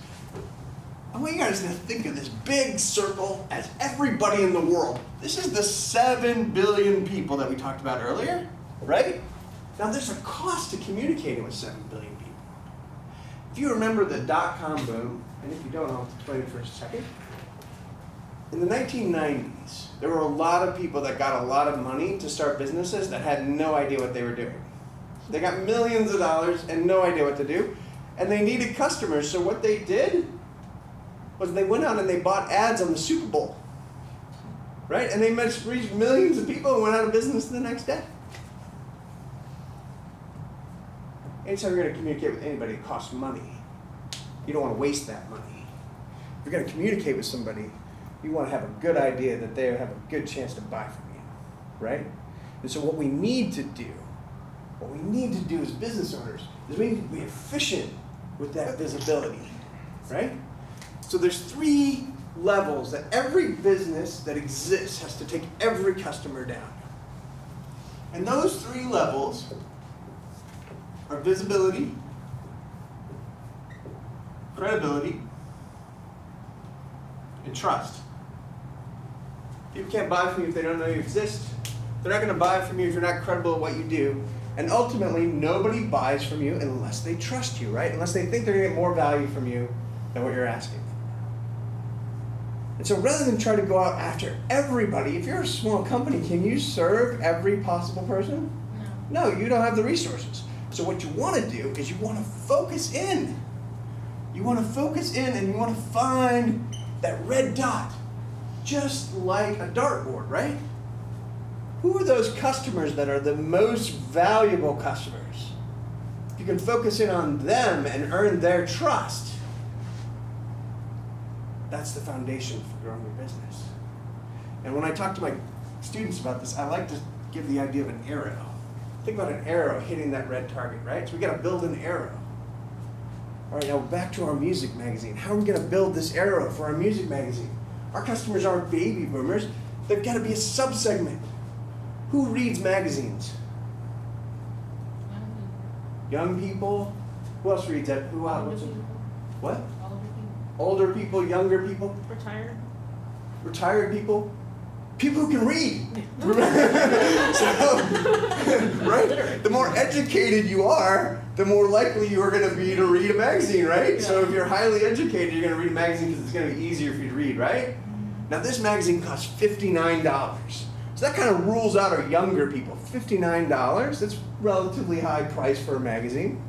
I want you guys to think of this big circle as everybody in the world. This is the 7 billion people that we talked about earlier, right? Now there's a cost to communicating with 7 billion people. If you remember the dot-com boom, and if you don't, I'll explain it for a second. In the 1990s, there were a lot of people that got a lot of money to start businesses that had no idea what they were doing. They got millions of dollars and no idea what to do, and they needed customers, so what they did was they went out and they bought ads on the Super Bowl. right? And they reached millions of people and went out of business the next day. Anytime you're going to communicate with anybody, it costs money. You don't want to waste that money. If you're going to communicate with somebody, you want to have a good idea that they have a good chance to buy from you, right? And so what we need to do as business owners is we need to be efficient with that visibility, right? So there's 3 levels that every business that exists has to take every customer down. And those 3 levels are visibility, credibility, and trust. People can't buy from you if they don't know you exist. They're not going to buy from you if you're not credible at what you do. And ultimately, nobody buys from you unless they trust you, right? Unless they think they're going to get more value from you than what you're asking for. And so rather than try to go out after everybody, if you're a small company, can you serve every possible person? No, you don't have the resources. So what you want to do is you want to focus in. You want to focus in and you want to find that red dot, just like a dartboard, right? Who are those customers that are the most valuable customers? If you can focus in on them and earn their trust, that's the foundation for growing your business. And when I talk to my students about this, I like to give the idea of an arrow. Think about an arrow hitting that red target, right? So we got to build an arrow. All right, now back to our music magazine. How are we going to build this arrow for our music magazine? Our customers aren't baby boomers. There's got to be a subsegment. Who reads magazines? Young people. Who else reads that? Who else? What? Older people, younger people, Retired. retired people, people who can read. So, right? The more educated you are, the more likely you are going to be to read a magazine, right? Yeah. So if you're highly educated, you're going to read a magazine because it's going to be easier for you to read, right? Now this magazine costs $59. So that kind of rules out our younger people. $59, that's relatively high price for a magazine.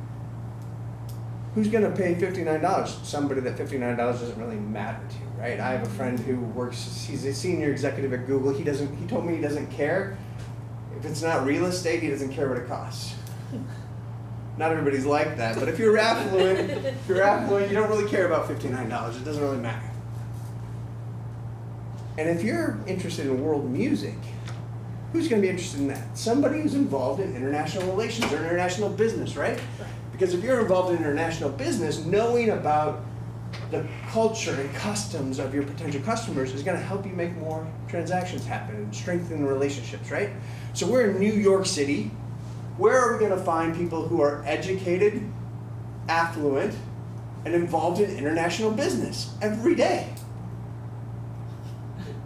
Who's going to pay $59? Somebody that $59 doesn't really matter to, right? I have a friend who works, he's a senior executive at Google. He told me he doesn't care. If it's not real estate, he doesn't care what it costs. Not everybody's like that, but if you're affluent, you don't really care about $59. It doesn't really matter. And if you're interested in world music, who's going to be interested in that? Somebody who's involved in international relations or international business, right? Because if you're involved in international business, knowing about the culture and customs of your potential customers is going to help you make more transactions happen and strengthen relationships, right? So we're in New York City. Where are we going to find people who are educated, affluent, and involved in international business every day?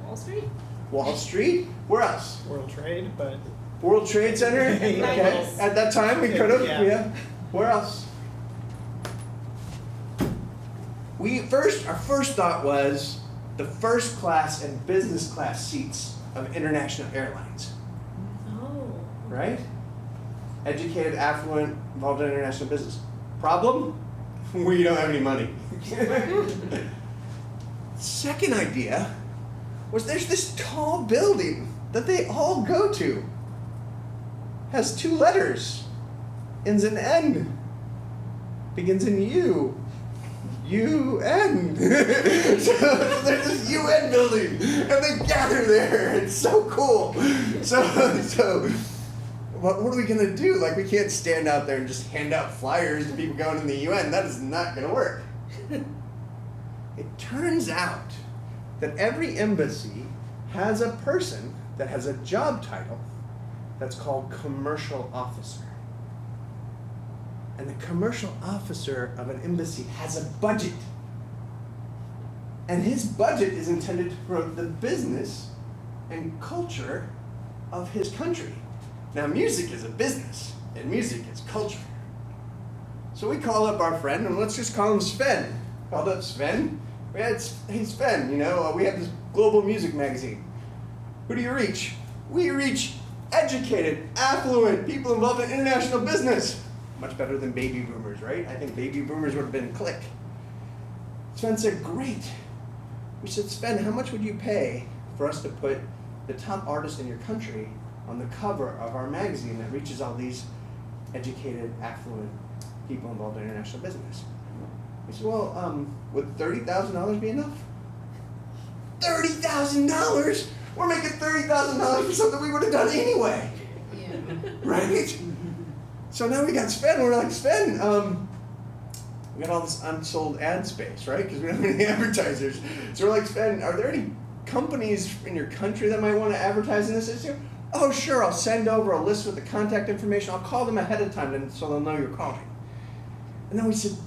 Wall Street. Wall Street. Where else? World Trade, but World Trade Center. Okay. Nice. At that time, we could have. Yeah. Yeah. Where else? Our first thought was the first class and business class seats of international airlines. Oh. Right? Educated, affluent, involved in international business. Problem? We don't have any money. Second idea was there's this tall building that they all go to. Has 2 letters. Ends in N. Begins in U. UN. So there's this UN building, and they gather there. It's so cool. So what are we gonna do? Like, we can't stand out there and just hand out flyers to people going in the UN. That is not gonna work. It turns out that every embassy has a person that has a job title that's called commercial officer. And the commercial officer of an embassy has a budget. And his budget is intended to promote the business and culture of his country. Now, music is a business, and music is culture. So we call up our friend, and let's just call him Sven. Called up Sven. Hey, Sven, we have this global music magazine. Who do you reach? We reach educated, affluent people involved in international business. Much better than baby boomers, right? I think baby boomers would have been click. Sven said, great. We said, Sven, how much would you pay for us to put the top artist in your country on the cover of our magazine that reaches all these educated, affluent people involved in international business. We said, well, would $30,000 be enough? $30,000? We're making $30,000 for something we would have done anyway. Yeah. Right? So now we got Sven. We're like, Sven, we got all this unsold ad space, right? Because we don't have any advertisers. So we're like, Sven, are there any companies in your country that might want to advertise in this issue? Oh, sure. I'll send over a list with the contact information. I'll call them ahead of time so they'll know you're calling. And then we said,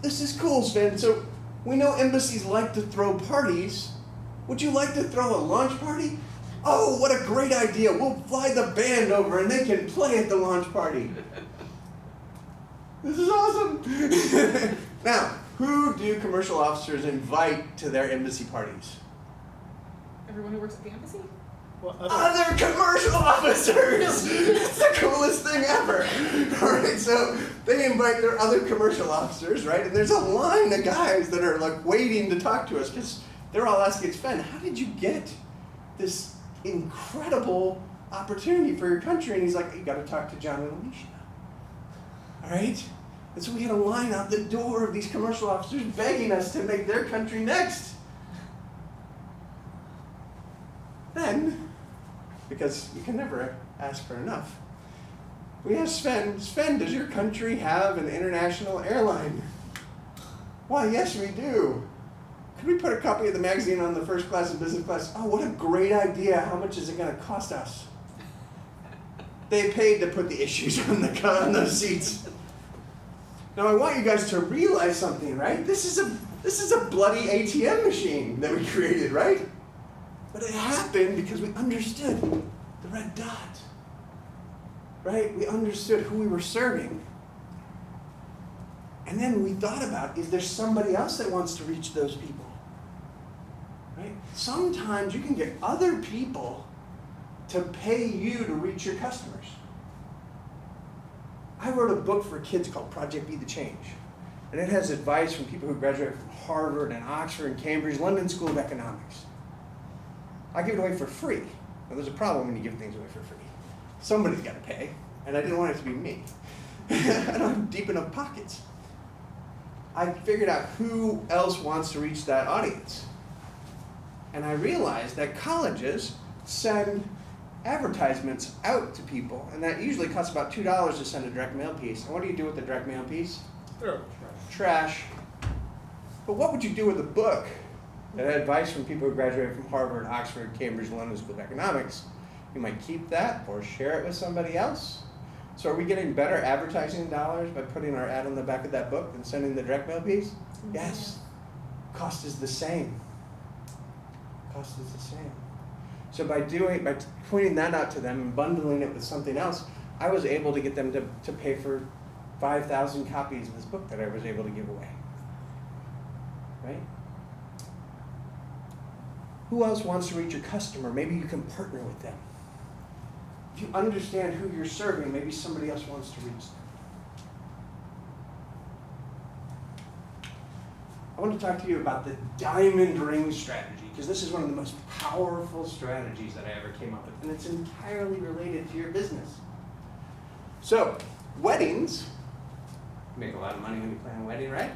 this is cool, Sven. So we know embassies like to throw parties. Would you like to throw a launch party? Oh, what a great idea. We'll fly the band over and they can play at the launch party. This is awesome. Now, who do commercial officers invite to their embassy parties? Everyone who works at the embassy? Well, Other commercial officers! It's the coolest thing ever. Alright, so they invite their other commercial officers, right? And there's a line of guys that are like waiting to talk to us because they're all asking Sven, how did you get this incredible opportunity for your country? And he's like, you gotta talk to John and Alicia. Alright? And so we had a line out the door of these commercial officers begging us to make their country next. Then, because you can never ask for enough, we asked Sven, does your country have an international airline? Why, yes, we do. Could we put a copy of the magazine on the first class and business class? Oh, what a great idea. How much is it going to cost us? They paid to put the issues on those seats. Now, I want you guys to realize something, right? This is a bloody ATM machine that we created, right? But it happened because we understood the red dot, right? We understood who we were serving. And then we thought about, is there somebody else that wants to reach those people? Right? Sometimes you can get other people to pay you to reach your customers. I wrote a book for kids called Project Be the Change. And it has advice from people who graduated from Harvard and Oxford and Cambridge, London School of Economics. I give it away for free. Now, there's a problem when you give things away for free. Somebody's got to pay, and I didn't want it to be me. I don't have deep enough pockets. I figured out who else wants to reach that audience. And I realized that colleges send advertisements out to people, and that usually costs about $2 to send a direct mail piece. And what do you do with the direct mail piece? throw Trash. But what would you do with a book that had advice from people who graduated from Harvard, Oxford, Cambridge, London School of Economics? You might keep that or share it with somebody else. So are we getting better advertising dollars by putting our ad on the back of that book than sending the direct mail piece? Yes. Cost is the same. Cost is the same. So by pointing that out to them and bundling it with something else, I was able to get them to pay for 5,000 copies of this book that I was able to give away. Right? Who else wants to reach your customer? Maybe you can partner with them. If you understand who you're serving, maybe somebody else wants to reach them. I want to talk to you about the diamond ring strategy, because this is one of the most powerful strategies that I ever came up with, and it's entirely related to your business. So, weddings, you make a lot of money when you plan a wedding, right?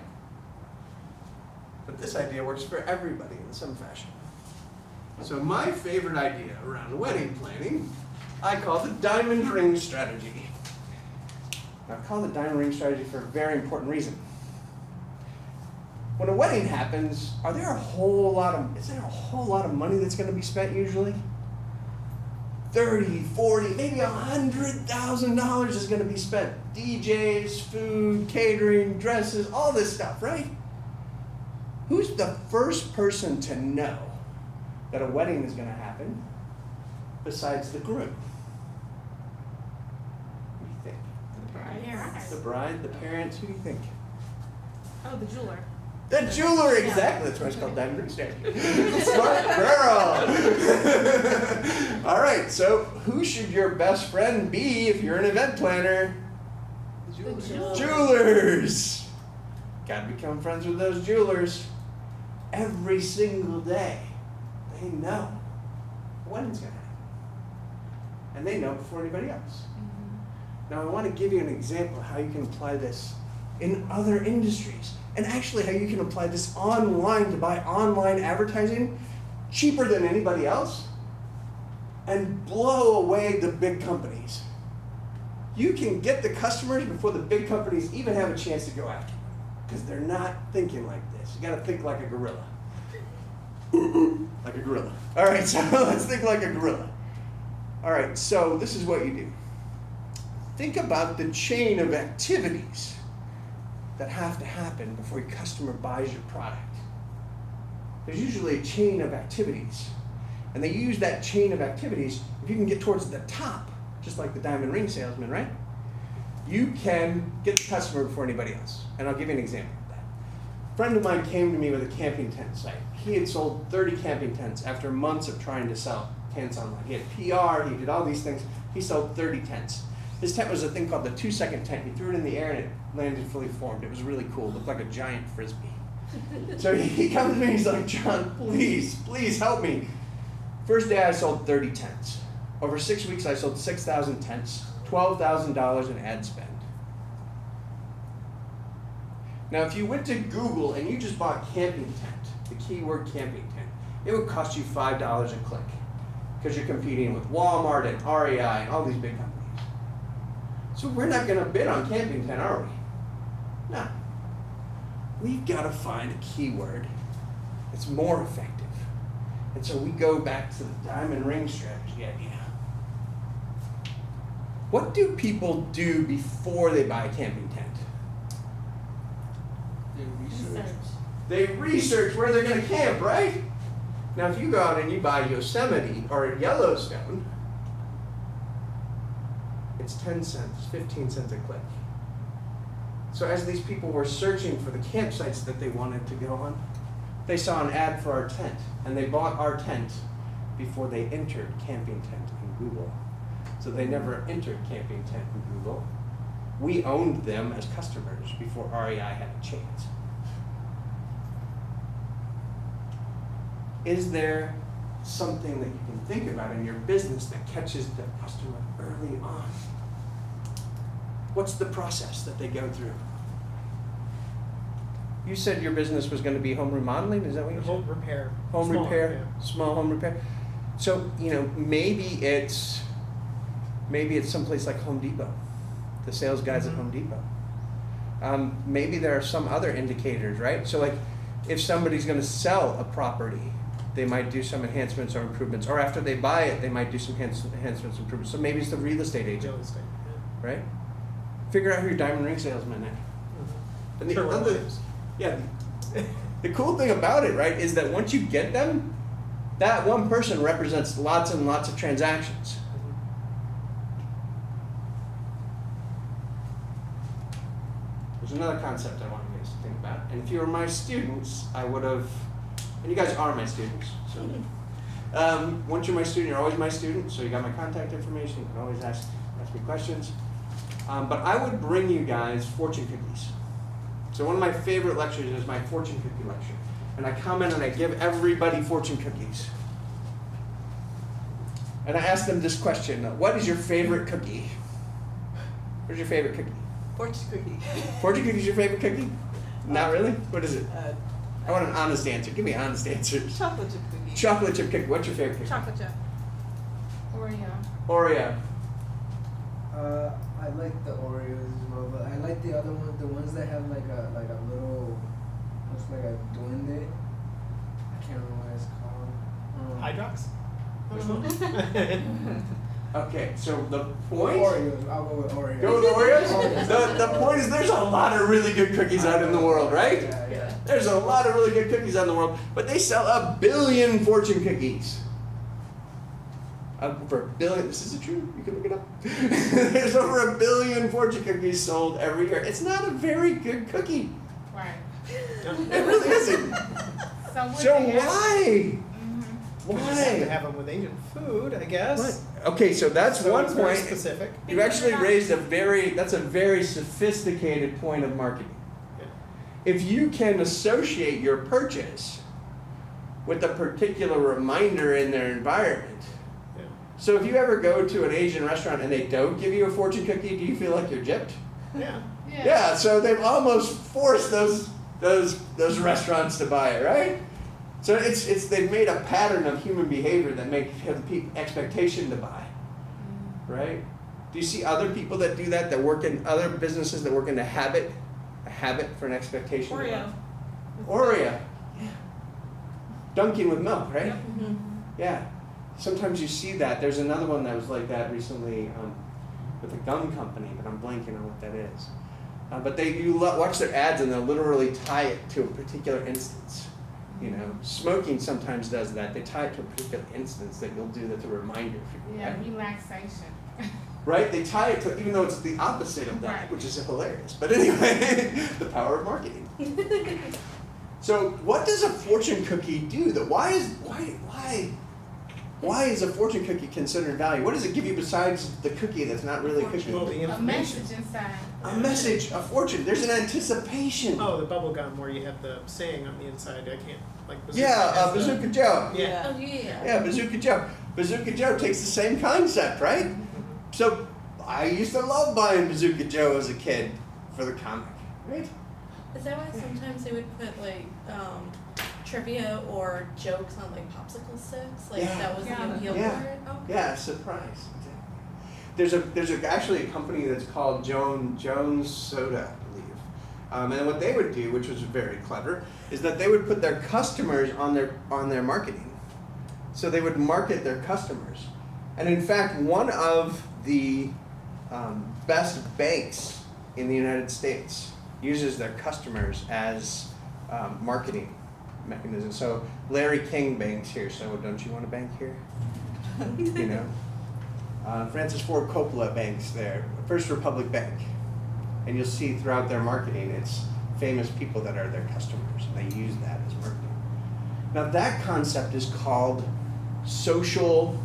But this idea works for everybody in some fashion. So my favorite idea around wedding planning, I call the diamond ring strategy. Now, I call it the diamond ring strategy for a very important reason. When a wedding happens, is there a whole lot of money that's going to be spent usually? $30, $40, maybe $100,000 is going to be spent. DJs, food, catering, dresses, all this stuff, right? Who's the first person to know that a wedding is going to happen besides the groom? Who do you think? Parents. The bride, the parents, who do you think? Oh, the jeweler. The jeweler, exactly. That's why it's called diamond ring strategy. Smart girl. All right, so who should your best friend be if you're an event planner? The jeweler. Jewelers. Got to become friends with those jewelers. Every single day, they know the wedding's gonna happen. and they know before anybody else. Now I want to give you an example of how you can apply this in other industries, and actually how you can apply this online to buy online advertising cheaper than anybody else and blow away the big companies. You can get the customers before the big companies even have a chance to go after them, because they're not thinking like this. You got to think like a gorilla. Like a gorilla. All right, so let's think like a gorilla. All right, so this is what you do. Think about the chain of activities that have to happen before your customer buys your product. There's usually a chain of activities, and they use that chain of activities. If you can get towards the top, just like the diamond ring salesman, right? You can get the customer before anybody else. And I'll give you an example of that. A friend of mine came to me with a camping tent site. He had sold 30 camping tents after months of trying to sell tents online. He had PR, he did all these things. He sold 30 tents. His tent was a thing called the 2-second tent. He threw it in the air and it landed fully formed. It was really cool. It looked like a giant Frisbee. So he comes to me and he's like, John, please help me. First day I sold 30 tents. Over 6 weeks I sold 6,000 tents, $12,000 in ad spend. Now if you went to Google and you just bought camping tent, the keyword camping tent, it would cost you $5 a click, because you're competing with Walmart and REI and all these big companies. So we're not going to bid on camping tent, are we? No. We've got to find a keyword that's more effective. And so we go back to the diamond ring strategy idea. What do people do before they buy a camping tent? They research where they're going to camp, right? Now if you go out and you buy Yosemite or Yellowstone, it's 10 cents, 15 cents a click. So as these people were searching for the campsites that they wanted to go on, they saw an ad for our tent, and they bought our tent before they entered camping tent in Google. So they never entered camping tent in Google. We owned them as customers before REI had a chance. Is there something that you can think about in your business that catches the customer early on? What's the process that they go through? You said your business was going to be home remodeling, is that what you said? Home repair. Home Small, repair, yeah. small home repair. So, maybe it's someplace like Home Depot, the sales guys at Home Depot. Maybe there are some other indicators, right? So like, if somebody's going to sell a property, they might do some enhancements or improvements, or after they buy it, they might do some enhancements, improvements. So maybe it's the real estate agent, Real estate, yeah. right? Figure out who your diamond ring salesman is. And the Sure, one of other, those. yeah, the cool thing about it, right, is that once you get them, that one person represents lots and lots of transactions. There's another concept I want you guys to think about. And if you were my students, I would have, and you guys are my students, so once you're my student, you're always my student, so you got my contact information, you can always ask me questions. But I would bring you guys fortune cookies. So one of my favorite lectures is my fortune cookie lecture. And I come in and I give everybody fortune cookies. And I ask them this question: what is your favorite cookie? What's your favorite cookie? Fortune cookie. Fortune cookie is your favorite cookie? Not really? What is it? I want an honest answer. Give me an honest answer. Chocolate chip cookie. Chocolate chip cookie. What's your favorite cookie? Chocolate chip. Oreo. Oreo. I like the Oreos as well, but I like the other ones, the ones that have like a little, looks like a duende. I can't remember what it's called. Hydrox? Which one? Okay, so the point. Oreos. I'll go with Oreos. Go with Oreos? The point is there's a lot of really good cookies out in the world, right? Yeah. There's a lot of really good cookies out in the world, but they sell 1 billion fortune cookies. For 1 billion, this is true, you can look it up. There's over 1 billion fortune cookies sold every year. It's not a very good cookie. Right. It really isn't. So what So they have- why? We just have to Why? have them with Asian food, I guess. Okay, so that's So one it's very point. specific. You've actually raised that's a very sophisticated point of marketing. Yeah. If you can associate your purchase with a particular reminder in their environment, Yeah. So if you ever go to an Asian restaurant and they don't give you a fortune cookie, do you feel like you're gypped? Yeah. Yeah, so they've almost forced those restaurants to buy it, right? So they've made a pattern of human behavior that make expectation to buy, right? Do you see other people that do that, that work in other businesses that work in a habit for an expectation to buy? Oreo. Yeah. Dunkin' with milk, right? Yeah. Sometimes you see that. There's another one that was like that recently with a gum company, but I'm blanking on what that is. But you watch their ads and they'll literally tie it to a particular instance. You know, smoking sometimes does that. They tie it to a particular instance that you'll do that's a reminder for you. Yeah, Right? relaxation. Right? They tie it to, even though it's the opposite of that, Right. which is hilarious. But anyway, the power of marketing. So, what does a fortune cookie do? Why is a fortune cookie considered value? What does it give you besides the cookie that's not really a cookie? Well, the A information. message inside. A message, a fortune. There's an anticipation. Oh, the bubble gum where you have the saying on the inside. I can't like. Bazooka Yeah, has the- Bazooka Joe. Yeah. Oh, yeah. Yeah, Bazooka Joe. Bazooka Joe takes the same concept, right? So I used to love buying Bazooka Joe as a kid for the comic, right? Is that why sometimes they would put like trivia or jokes on like popsicle sticks? Like Yeah. that was the appeal Yeah. for it? Oh. Yeah, surprise. There's actually a company that's called Jones Soda, I believe. And what they would do, which was very clever, is that they would put their customers on their marketing. So they would market their customers. And in fact, one of the best banks in the United States uses their customers as marketing mechanisms. So Larry King banks here, so don't you want to bank here? You know? Francis Ford Coppola banks there, First Republic Bank. And you'll see throughout their marketing, it's famous people that are their customers, and they use that as marketing. Now that concept is called social,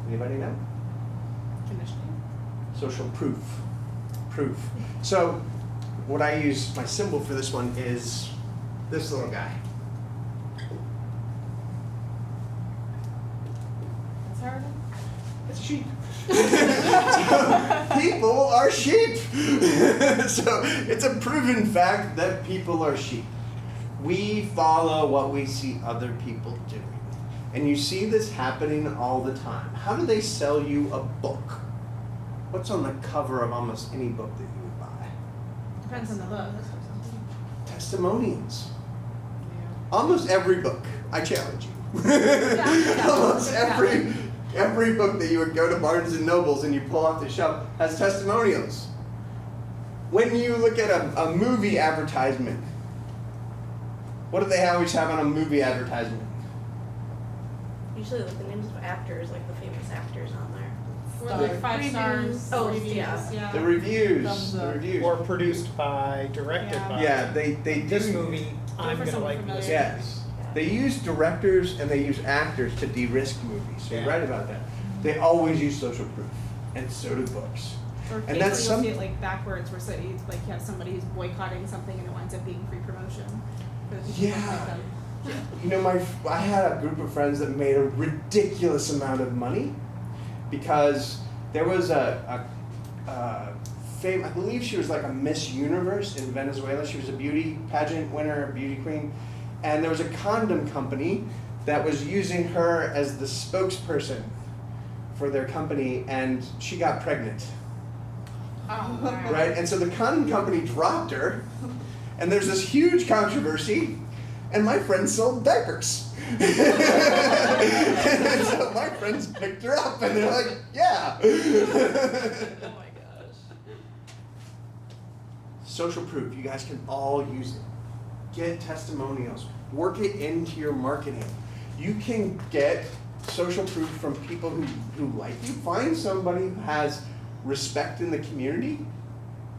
anybody know? Conditioning. Social proof. Proof. So what I use, my symbol for this one is this little guy. What's hard? It's a sheep. So, people are sheep. So it's a proven fact that people are sheep. We follow what we see other people doing. And you see this happening all the time. How do they sell you a book? What's on the cover of almost any book that you would buy? Depends on the book. Testimonials. Almost every book. I challenge you. Yeah. Almost every book that you would go to Barnes and Nobles and you pull off the shelf has testimonials. When you look at a movie advertisement, what do they always have on a movie advertisement? Usually like the names of actors, like the famous actors on there. Or like 5 stars. Oh, reviews. yeah. The reviews. Thumbs The up. reviews. Or produced by, directed Yeah. by. Yeah, they This do. movie, I'm for gonna someone like familiar. this. Yes. They use directors and they use actors to de-risk movies. So you're Yeah. right about that. They always use social proof, and so do books. Or And occasionally that's you'll some- see it like backwards, where say like you have somebody who's boycotting something and it winds up being free promotion. But people don't Yeah. like them. You know, I had a group of friends that made a ridiculous amount of money because there was a I believe she was like a Miss Universe in Venezuela. She was a beauty pageant winner, a beauty queen. And there was a condom company that was using her as the spokesperson for their company, and she got pregnant. Oh, wow. Right? And so the condom company dropped her, and there's this huge controversy, and my friends sold diapers. And so my friends picked her up, and they're like, yeah. Oh my gosh. Social proof, you guys can all use it. Get testimonials, work it into your marketing. You can get social proof from people who like you. Find somebody who has respect in the community.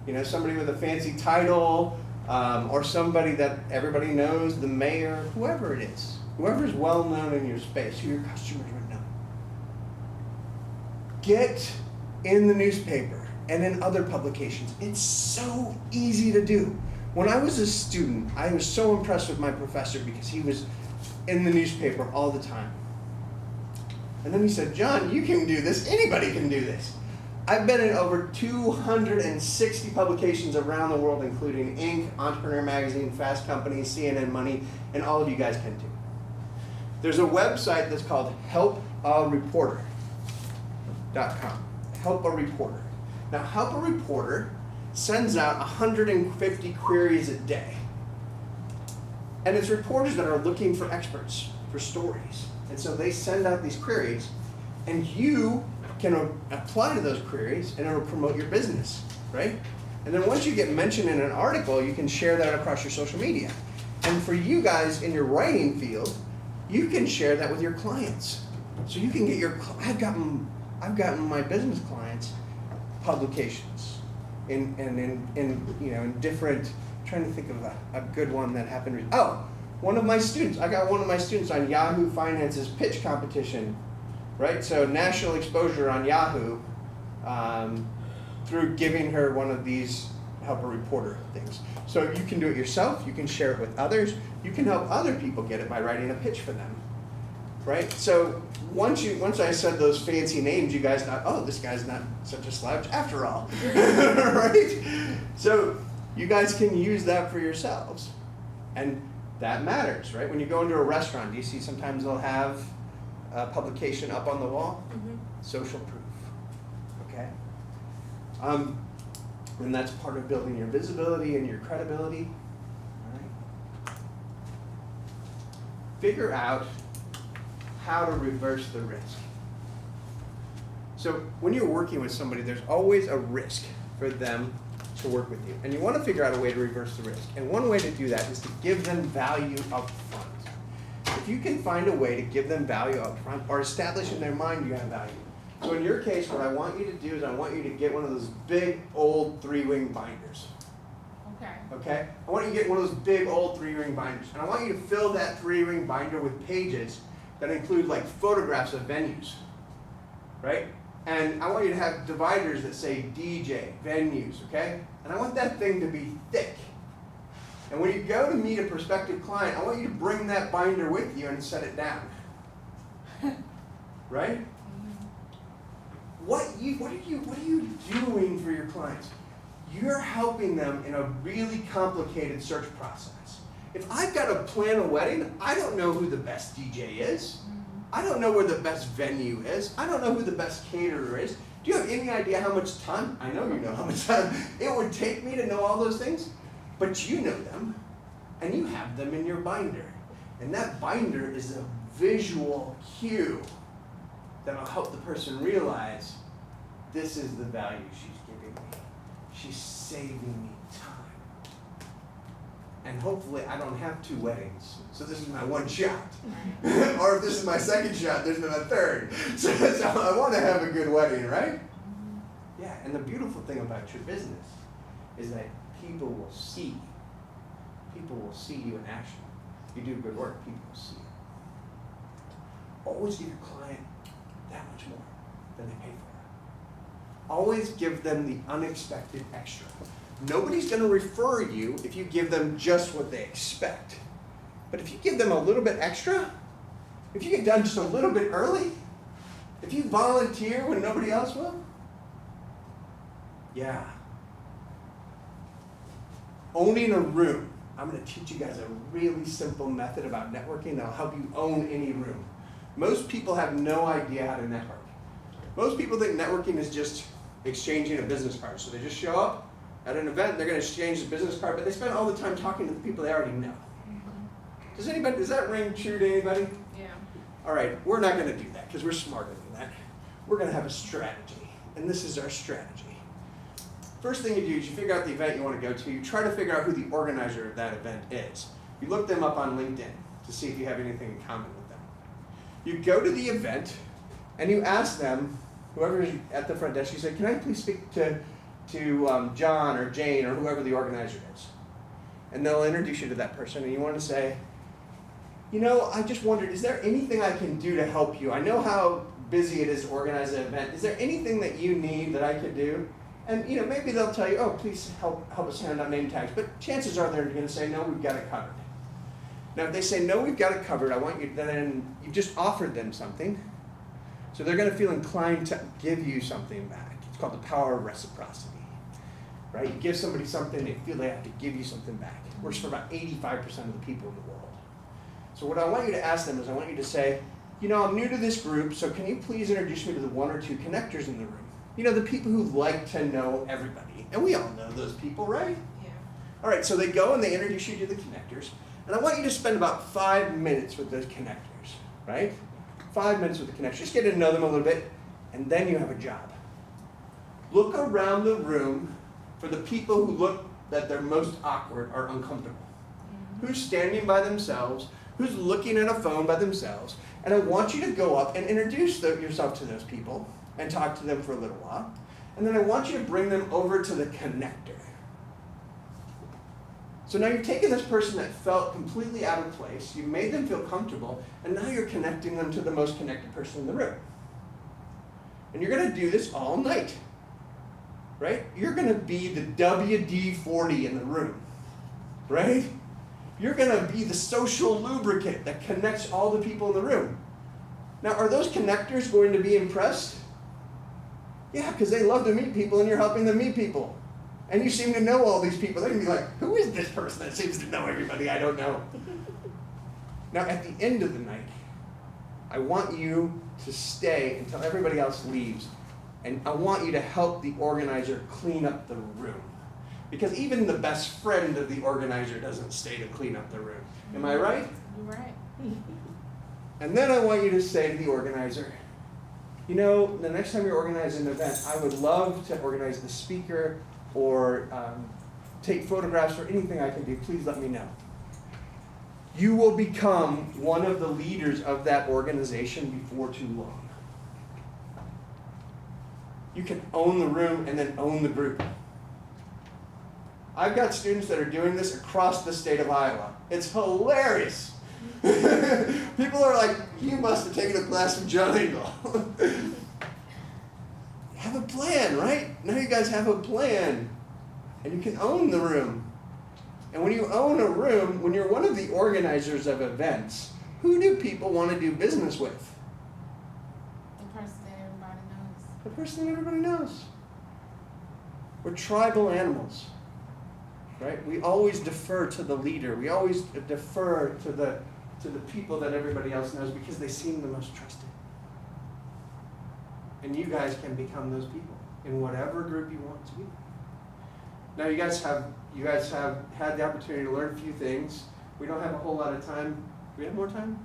You know, somebody with a fancy title, or somebody that everybody knows, the mayor, whoever it is. Whoever's well known in your space, who your customers would know. Get in the newspaper and in other publications. It's so easy to do. When I was a student, I was so impressed with my professor because he was in the newspaper all the time. And then he said, John, you can do this. Anybody can do this. I've been in over 260 publications around the world, including Inc., Entrepreneur Magazine, Fast Company, CNN Money, and all of you guys can too. There's a website that's called helpareporter.com. Help a Reporter. Now, Help a Reporter sends out 150 queries a day. And it's reporters that are looking for experts, for stories. And so they send out these queries, and you can apply to those queries, and it'll promote your business, right? And then once you get mentioned in an article, you can share that across your social media. And for you guys in your writing field, you can share that with your clients. So you can get your, I've gotten my business clients publications in different, trying to think of a good one that happened. One of my students, I got one of my students on Yahoo Finance's pitch competition, right? So national exposure on Yahoo through giving her one of these Help a Reporter things. So you can do it yourself, you can share it with others, you can help other people get it by writing a pitch for them, right? So once I said those fancy names, you guys thought, oh, this guy's not such a slouch after all, right? So you guys can use that for yourselves, and that matters, right? When you go into a restaurant, do you see sometimes they'll have a publication up on the wall? Mm-hmm. Social proof, okay? And that's part of building your visibility and your credibility, all right? Figure out how to reverse the risk. So when you're working with somebody, there's always a risk for them to work with you. And you want to figure out a way to reverse the risk. And one way to do that is to give them value up front. If you can find a way to give them value up front or establish in their mind you have value. So in your case, what I want you to do is I want you to get one of those big old 3-ring binders. Okay. Okay? I want you to get one of those big old 3-ring binders. And I want you to fill that 3-ring binder with pages that include like photographs of venues. Right? And I want you to have dividers that say DJ, venues, okay? And I want that thing to be thick. And when you go to meet a prospective client, I want you to bring that binder with you and set it down. Right? What are you doing for your clients? You're helping them in a really complicated search process. If I've got to plan a wedding, I don't know who the best DJ is. I don't know where the best venue is. I don't know who the best caterer is. Do you have any idea how much time? I know you know how much time it would take me to know all those things, but you know them, and you have them in your binder. And that binder is a visual cue that'll help the person realize this is the value she's giving me. She's saving me time. And hopefully I don't have 2 weddings, so this is my 1 shot. Or if this is my 2nd shot, there's no third. So I want to have a good wedding, right? Yeah, and the beautiful thing about your business is that people will see you. People will see you in action. You do good work, people will see you. Always give your client that much more than they pay for. Always give them the unexpected extra. Nobody's going to refer you if you give them just what they expect. But if you give them a little bit extra, if you get done just a little bit early, if you volunteer when nobody else will, yeah. Owning a room. I'm going to teach you guys a really simple method about networking that'll help you own any room. Most people have no idea how to network. Most people think networking is just exchanging a business card. So they just show up at an event, they're going to exchange the business card, but they spend all the time talking to the people they already know. Does that ring true to anybody? Yeah. All right, we're not going to do that because we're smarter than that. We're going to have a strategy, and this is our strategy. First thing you do is you figure out the event you want to go to. You try to figure out who the organizer of that event is. You look them up on LinkedIn to see if you have anything in common with them. You go to the event, and you ask them, whoever's at the front desk, you say, can I please speak to John or Jane or whoever the organizer is? And they'll introduce you to that person, and you want to say, I just wondered, is there anything I can do to help you? I know how busy it is to organize an event. Is there anything that you need that I could do? And maybe they'll tell you, oh, please help us hand out name tags. But chances are they're going to say, no, we've got it covered. Now, if they say, no, we've got it covered, I want you, then you've just offered them something. So they're going to feel inclined to give you something back. It's called the power of reciprocity. Right? You give somebody something, they feel they have to give you something back. It works for about 85% of the people in the world. So what I want you to ask them is I want you to say, you know, I'm new to this group, so can you please introduce me to the 1 or 2 connectors in the room? You know, the people who like to know everybody. And we all know those people, right? Yeah. All right, so they go and they introduce you to the connectors. And I want you to spend about 5 minutes with those connectors, right? 5 minutes with the connectors. Just get to know them a little bit, and then you have a job. Look around the room for the people who look that they're most awkward or uncomfortable. Who's standing by themselves, who's looking at a phone by themselves, and I want you to go up and introduce yourself to those people and talk to them for a little while. And then I want you to bring them over to the connector. So now you've taken this person that felt completely out of place, you made them feel comfortable, and now you're connecting them to the most connected person in the room. And you're going to do this all night. Right? You're going to be the WD-40 in the room. Right? You're going to be the social lubricant that connects all the people in the room. Now, are those connectors going to be impressed? Yeah, because they love to meet people and you're helping them meet people. And you seem to know all these people. They're going to be like, who is this person that seems to know everybody I don't know? Now, at the end of the night, I want you to stay until everybody else leaves. And I want you to help the organizer clean up the room. Because even the best friend of the organizer doesn't stay to clean up the room. Am I right? You're right. And then I want you to say to the organizer, you know, the next time you're organizing an event, I would love to organize the speaker or take photographs or anything I can do. Please let me know. You will become one of the leaders of that organization before too long. You can own the room and then own the group. I've got students that are doing this across the state of Iowa. It's hilarious. People are like, you must have taken a class from John Engel. Have a plan, right? Now you guys have a plan. And you can own the room. And when you own a room, when you're one of the organizers of events, who do people want to do business with? The person that everybody knows. The person that everybody knows. We're tribal animals, right? We always defer to the leader. We always defer to the people that everybody else knows because they seem the most trusted. And you guys can become those people in whatever group you want to be. Now you guys have had the opportunity to learn a few things. We don't have a whole lot of time. Do we have more time?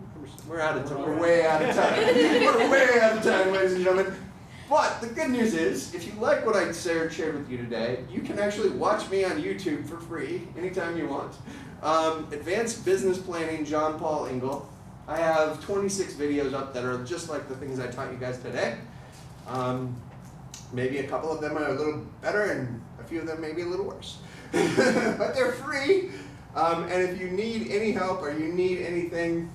We're out of time. We're way out of time. We're way out of time, ladies and gentlemen. But the good news is, if you like what I shared with you today, you can actually watch me on YouTube for free anytime you want. Advanced Business Planning, John Paul Engel. I have 26 videos up that are just like the things I taught you guys today. Maybe a couple of them are a little better and a few of them maybe a little worse. But they're free. And if you need any help or you need anything,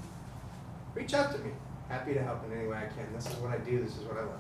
reach out to me. Happy to help in any way I can. This is what I do. This is what I love.